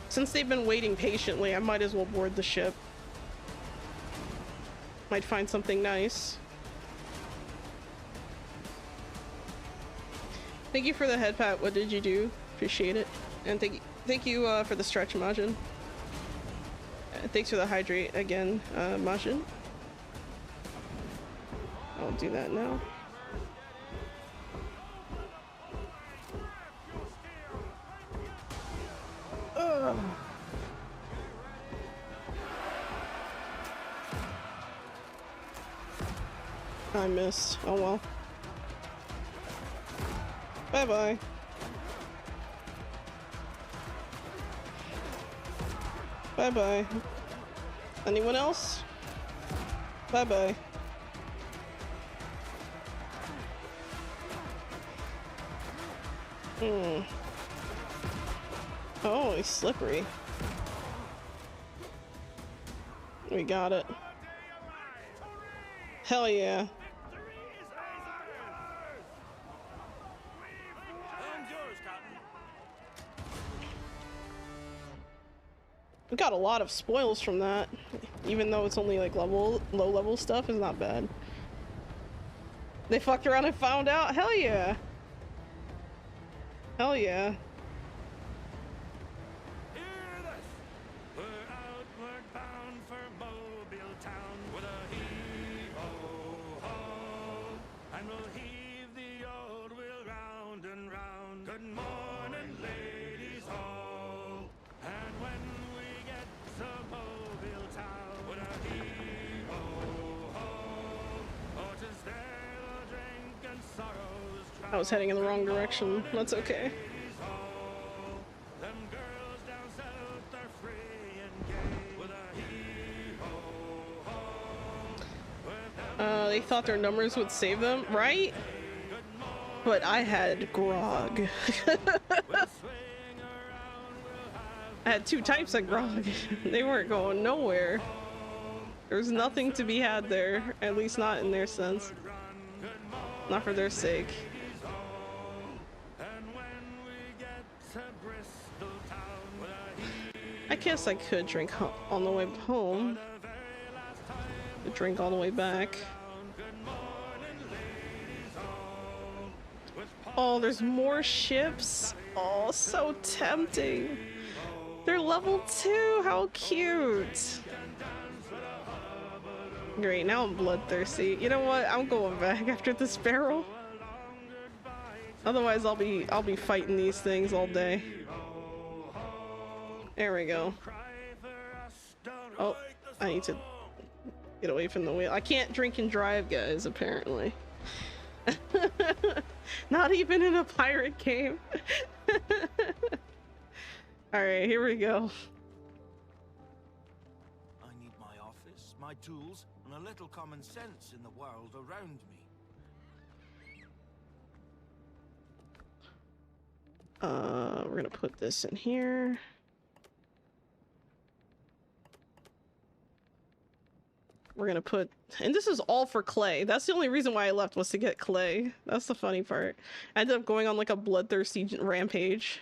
Since they've been waiting patiently, I might as well board the ship. Might find something nice. Thank you for the headpat. What did you do? Appreciate it. And thank you for the stretch, Majin. Thanks for the hydrate again, Majin. I'll do that now. Ugh. I missed. Oh well. Bye-bye. Bye-bye. Anyone else? Bye-bye. Oh, he's slippery. We got it. Hell yeah. We got a lot of spoils from that, even though it's only like low level stuff is not bad. They fucked around and found out? Hell yeah. Hell yeah. I was heading in the wrong direction. That's okay. They thought their numbers would save them, right? But I had grog. I had two types of grog. They weren't going nowhere. There was nothing to be had there, at least not in their sense. Not for their sake. I guess I could drink on the way home. Drink all the way back. Oh, there's more ships. Oh, so tempting. They're level 2. How cute. Great, now I'm bloodthirsty. You know what? I'm going back after this barrel. Otherwise, I'll be fighting these things all day. There we go. Oh, I need to get away from the wheel. I can't drink and drive, guys, apparently. Not even in a pirate game. Alright, here we go. I need my office, my tools, and a little common sense in the world around me. We're gonna put this in here. We're gonna put, and this is all for clay. That's the only reason why I left, was to get clay. That's the funny part. I ended up going on like a bloodthirsty rampage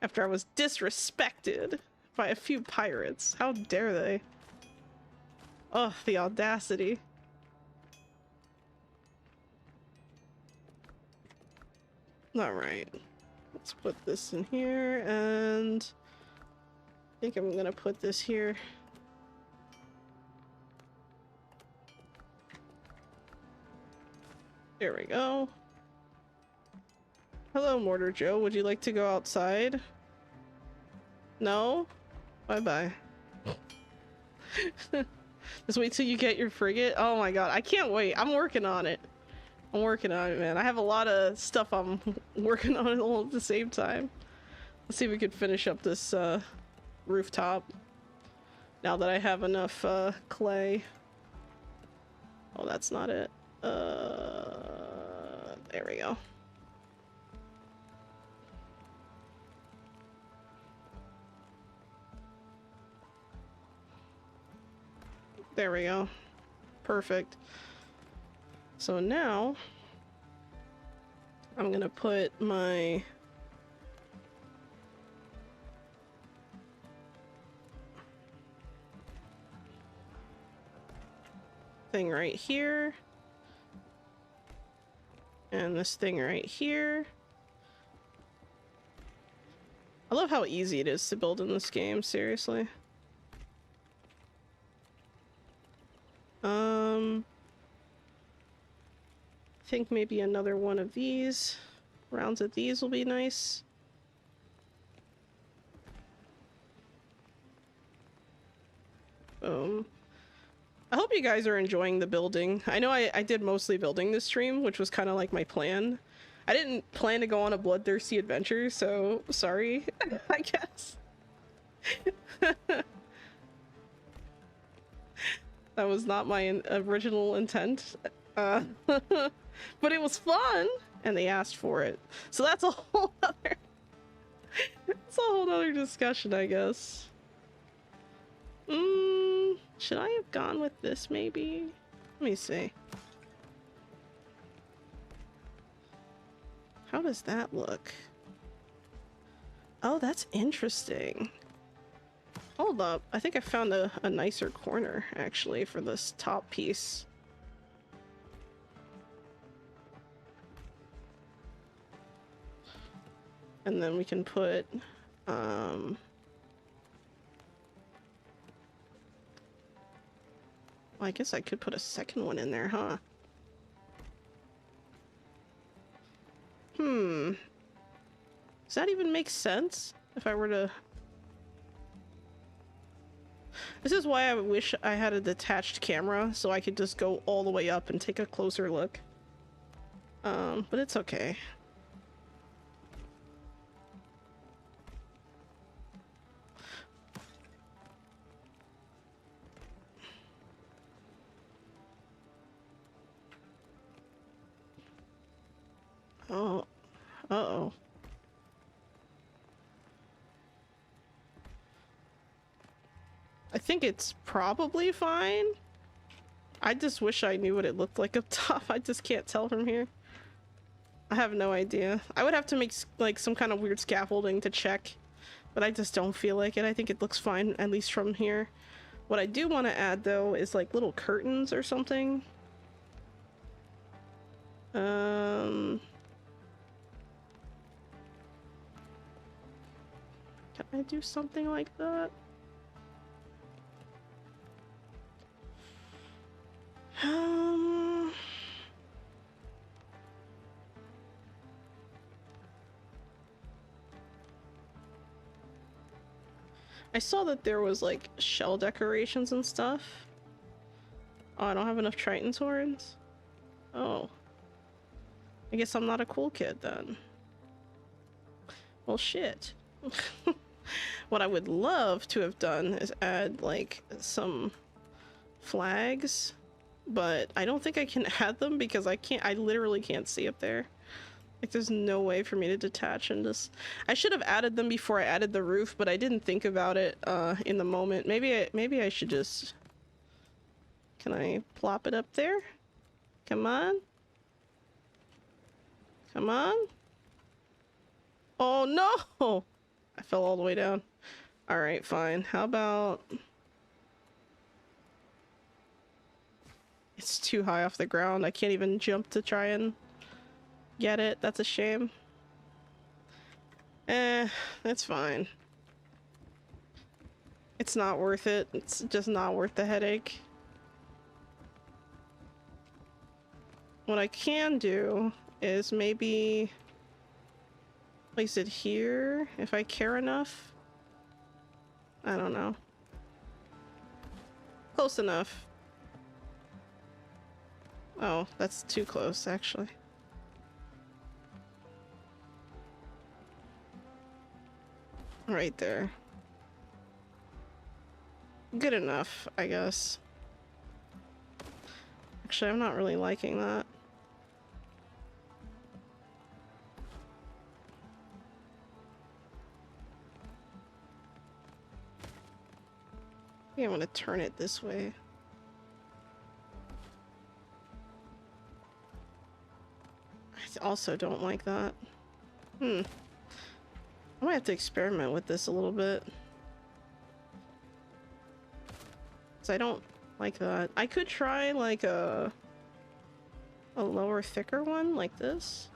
after I was disrespected by a few pirates. How dare they? Oh, the audacity. Alright. Let's put this in here, and I think I'm gonna put this here. There we go. Hello, Mortar Joe. Would you like to go outside? No? Bye-bye. Just wait till you get your frigate. Oh my god, I can't wait. I'm working on it. I'm working on it, man. I have a lot of stuff I'm working on all at the same time. Let's see if we can finish up this rooftop. Now that I have enough clay. Oh, that's not it. There we go. There we go. Perfect. So now I'm gonna put my thing right here and this thing right here. I love how easy it is to build in this game, seriously. I think maybe another one of these rounds of these will be nice. Boom. I hope you guys are enjoying the building. I know I did mostly building this stream, which was kind of like my plan. I didn't plan to go on a bloodthirsty adventure, so sorry, I guess. That was not my original intent. But it was fun, and they asked for it. So that's a whole other... It's a whole other discussion, I guess. Should I have gone with this, maybe? Let me see. How does that look? Oh, that's interesting. Hold up. I think I found a nicer corner, actually, for this top piece. And then we can put, well, I guess I could put a second one in there, huh? Does that even make sense? If I were to... This is why I wish I had a detached camera, so I could just go all the way up and take a closer look. But it's okay. Oh, uh-oh. I think it's probably fine. I just wish I knew what it looked like up top. I just can't tell from here. I have no idea. I would have to make like some kind of weird scaffolding to check, but I just don't feel like it. I think it looks fine, at least from here. What I do want to add though is like little curtains or something. Can I do something like that? I saw that there was like shell decorations and stuff. Oh, I don't have enough Triton's horns? Oh. I guess I'm not a cool kid then. Well, shit. What I would love to have done is add like some flags, but I don't think I can add them because I literally can't see up there. Like there's no way for me to detach and just... I should have added them before I added the roof, but I didn't think about it in the moment. Maybe I should just... Can I plop it up there? Come on. Come on. Oh no! I fell all the way down. Alright, fine. How about... It's too high off the ground. I can't even jump to try and get it. That's a shame. That's fine. It's not worth it. It's just not worth the headache. What I can do is maybe place it here if I care enough. I don't know. Close enough. Oh, that's too close, actually. Right there. Good enough, I guess. Actually, I'm not really liking that. I think I'm gonna turn it this way. also don't like that. I might have to experiment with this a little bit. I don't like that. I could try like a lower, thicker one like this.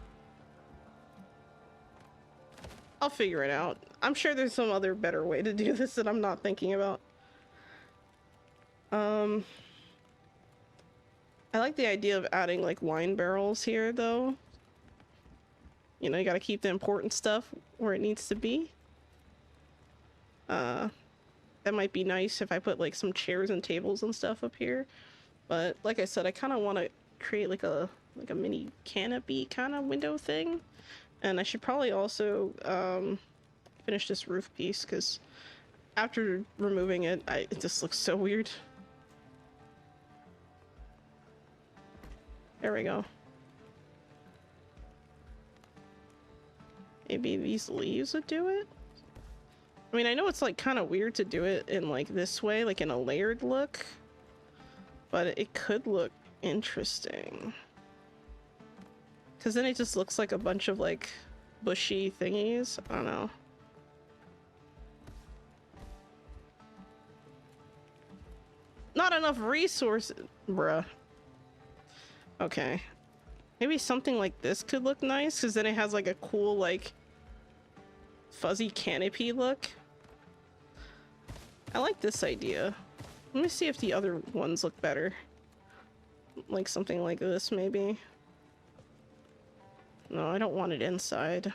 I'll figure it out. I'm sure there's some other better way to do this that I'm not thinking about. I like the idea of adding like wine barrels here though. You know, you gotta keep the important stuff where it needs to be. That might be nice if I put like some chairs and tables and stuff up here. But like I said, I kind of want to create like a mini canopy kind of window thing. And I should probably also finish this roof piece because after removing it, it just looks so weird. There we go. Maybe these leaves would do it? I mean, I know it's like kind of weird to do it in like this way, like in a layered look, but it could look interesting. Because then it just looks like a bunch of like bushy thingies. I don't know. Not enough resources, bruh. Okay. Maybe something like this could look nice, because then it has like a cool like fuzzy canopy look. I like this idea. Let me see if the other ones look better. Like something like this, maybe. No, I don't want it inside.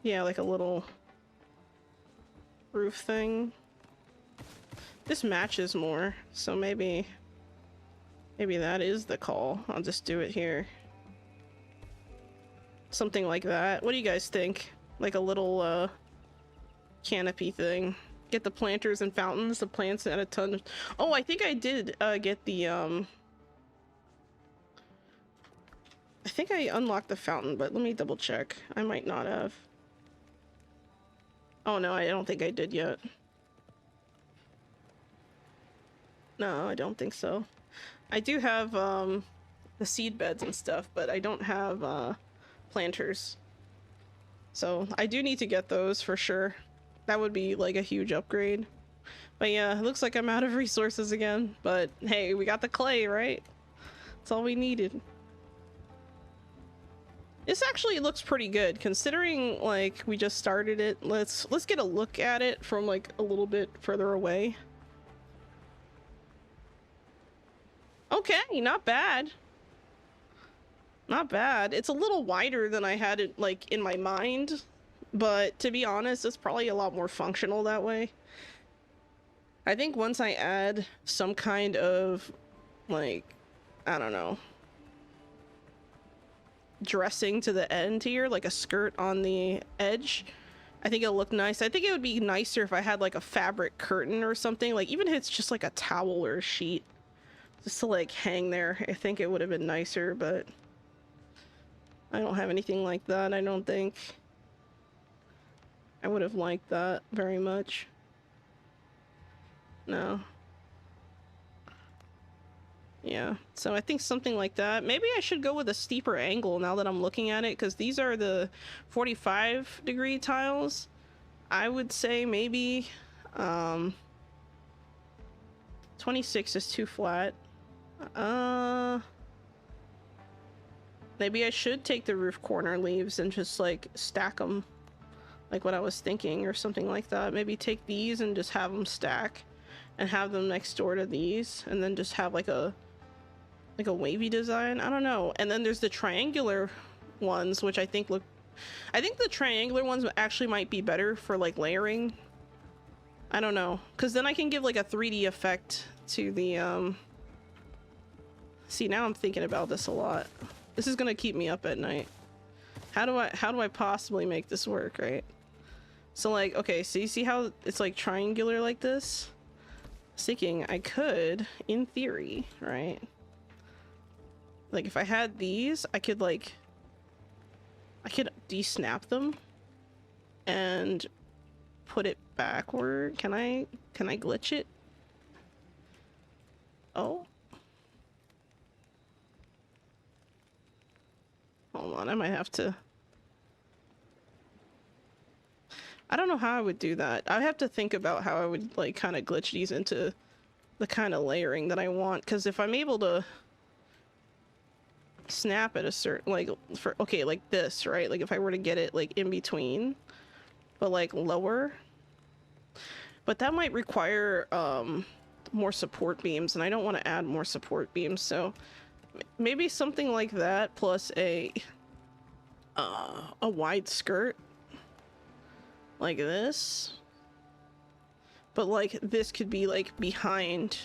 Yeah, like a little roof thing. This matches more, so maybe that is the call. I'll just do it here. Something like that. What do you guys think? Like a little canopy thing. Get the planters and fountains, the plants at a ton of... Oh, I think I did get the I think I unlocked the fountain, but let me double check. I might not have. Oh no, I don't think I did yet. No, I don't think so. I do have the seed beds and stuff, but I don't have planters. So I do need to get those for sure. That would be like a huge upgrade. But yeah, it looks like I'm out of resources again. But hey, we got the clay, right? That's all we needed. This actually looks pretty good considering like we just started it. Let's get a look at it from like a little bit further away. Okay, not bad. Not bad. It's a little wider than I had it like in my mind, but to be honest, it's probably a lot more functional that way. I think once I add some kind of like, I don't know, dressing to the end here, like a skirt on the edge, I think it'll look nice. I think it would be nicer if I had like a fabric curtain or something, like even if it's just like a towel or a sheet just to like hang there. I think it would have been nicer, but I don't have anything like that. I don't think I would have liked that very much. No. Yeah, so I think something like that. Maybe I should go with a steeper angle now that I'm looking at it, because these are the 45-degree tiles. I would say maybe 26 is too flat. Maybe I should take the roof corner leaves and just like stack them like what I was thinking, or something like that. Maybe take these and just have them stack and have them next door to these, and then just have like a wavy design. I don't know. And then there's the triangular ones, which I think the triangular ones actually might be better for like layering. I don't know, because then I can give like a 3D effect to the see, now I'm thinking about this a lot. This is gonna keep me up at night. How do I possibly make this work, right? So like, okay, so you see how it's like triangular like this? I was thinking I could, in theory, right? Like if I had these, I could de-snap them and put it backward. Can I glitch it? Oh. Hold on, I might have to... I don't know how I would do that. I have to think about how I would, like, kind of glitch these into the kind of layering that I want. Because if I'm able to snap at a certain, like, for, okay, like this, right? Like, if I were to get it, like, in between, but, like, lower. But that might require, more support beams, and I don't want to add more support beams, so maybe something like that plus a wide skirt like this, but like this could be like behind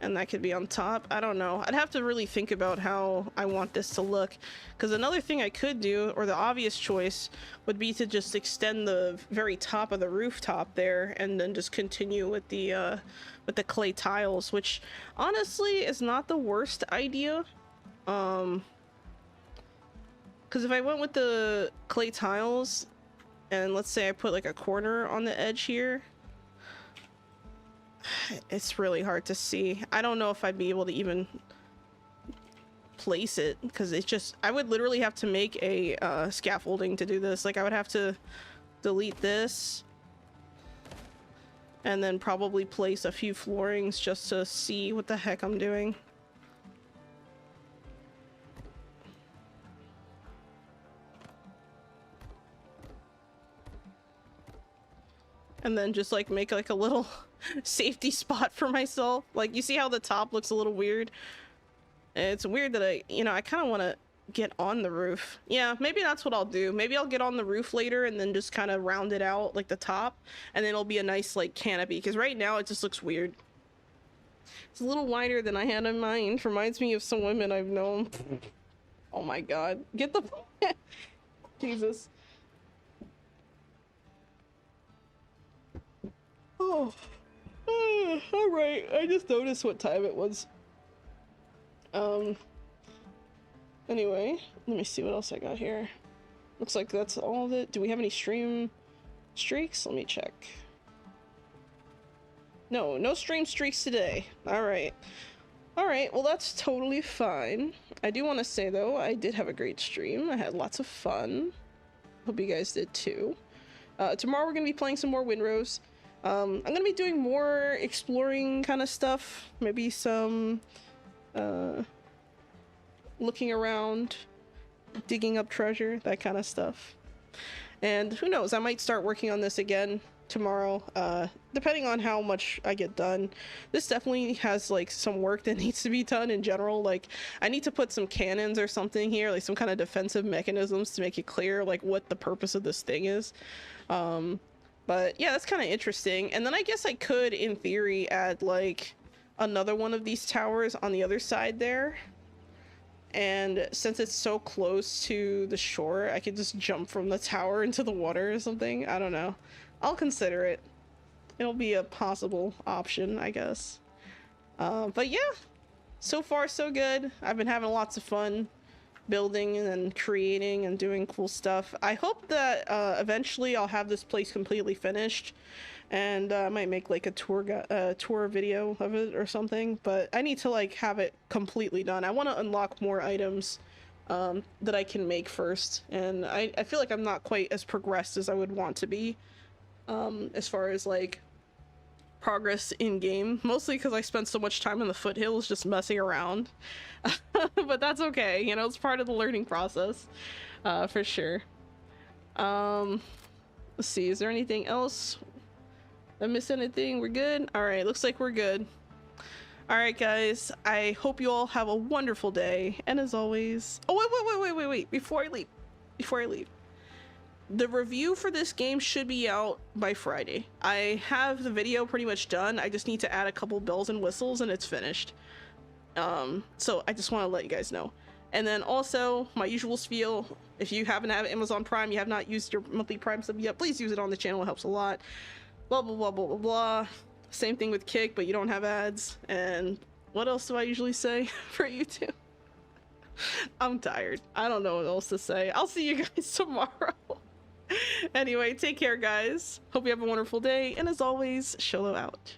and that could be on top. I don't know. I'd have to really think about how I want this to look, because another thing I could do, or the obvious choice, would be to just extend the very top of the rooftop there and then just continue with the clay tiles, which honestly is not the worst idea. Because if I went with the clay tiles and let's say I put like a corner on the edge here, it's really hard to see. I don't know if I'd be able to even place it, because it's just, I would literally have to make a scaffolding to do this. Like, I would have to delete this and then probably place a few floorings just to see what the heck I'm doing. And then just like make like a little safety spot for myself. Like, you see how the top looks a little weird? It's weird that I kind of want to get on the roof. Yeah, maybe that's what I'll do. Maybe I'll get on the roof later and then just kind of round it out like the top, and then it'll be a nice like canopy, because right now it just looks weird. It's a little wider than I had in mind. Reminds me of some women I've known. Oh my god. Get the Jesus. Oh. All right. I just noticed what time it was. Anyway, let me see what else I got here. Looks like that's all of it. Do we have any stream streaks? Let me check. No stream streaks today. All right. All right. Well, that's totally fine. I do want to say though, I did have a great stream. I had lots of fun. Hope you guys did too. Tomorrow we're gonna be playing some more Windrose. I'm gonna be doing more exploring kind of stuff, maybe some looking around, digging up treasure, that kind of stuff. And who knows, I might start working on this again tomorrow, depending on how much I get done. This definitely has like some work that needs to be done in general. Like, I need to put some cannons or something here, like some kind of defensive mechanisms to make it clear like what the purpose of this thing is. But yeah, that's kind of interesting. And then I guess I could, in theory, add like another one of these towers on the other side there. And since it's so close to the shore, I could just jump from the tower into the water or something. I don't know. I'll consider it. It'll be a possible option, I guess. But yeah, so far so good. I've been having lots of fun building and creating and doing cool stuff. I hope that eventually I'll have this place completely finished, and I might make like a tour video of it or something, but I need to like have it completely done. I want to unlock more items that I can make first, and I feel like I'm not quite as progressed as I would want to be as far as like progress in game, mostly because I spent so much time in the foothills just messing around. But that's okay, you know, it's part of the learning process, for sure. Let's see, is there anything else? Did I miss anything? We're good? All right, looks like we're good. All right, guys, I hope you all have a wonderful day, and as always, oh wait, before I leave, the review for this game should be out by Friday. I have the video pretty much done. I just need to add a couple bells and whistles and it's finished. So I just want to let you guys know. And then also, my usual spiel, if you haven't had Amazon Prime, you have not used your monthly Prime sub yet, please use it on the channel, it helps a lot. Blah, blah, blah, blah, blah, blah. Same thing with Kick, but you don't have ads. And what else do I usually say for YouTube? I'm tired. I don't know what else to say. I'll see you guys tomorrow. Anyway, take care, guys. Hope you have a wonderful day, and as always, Sholo out.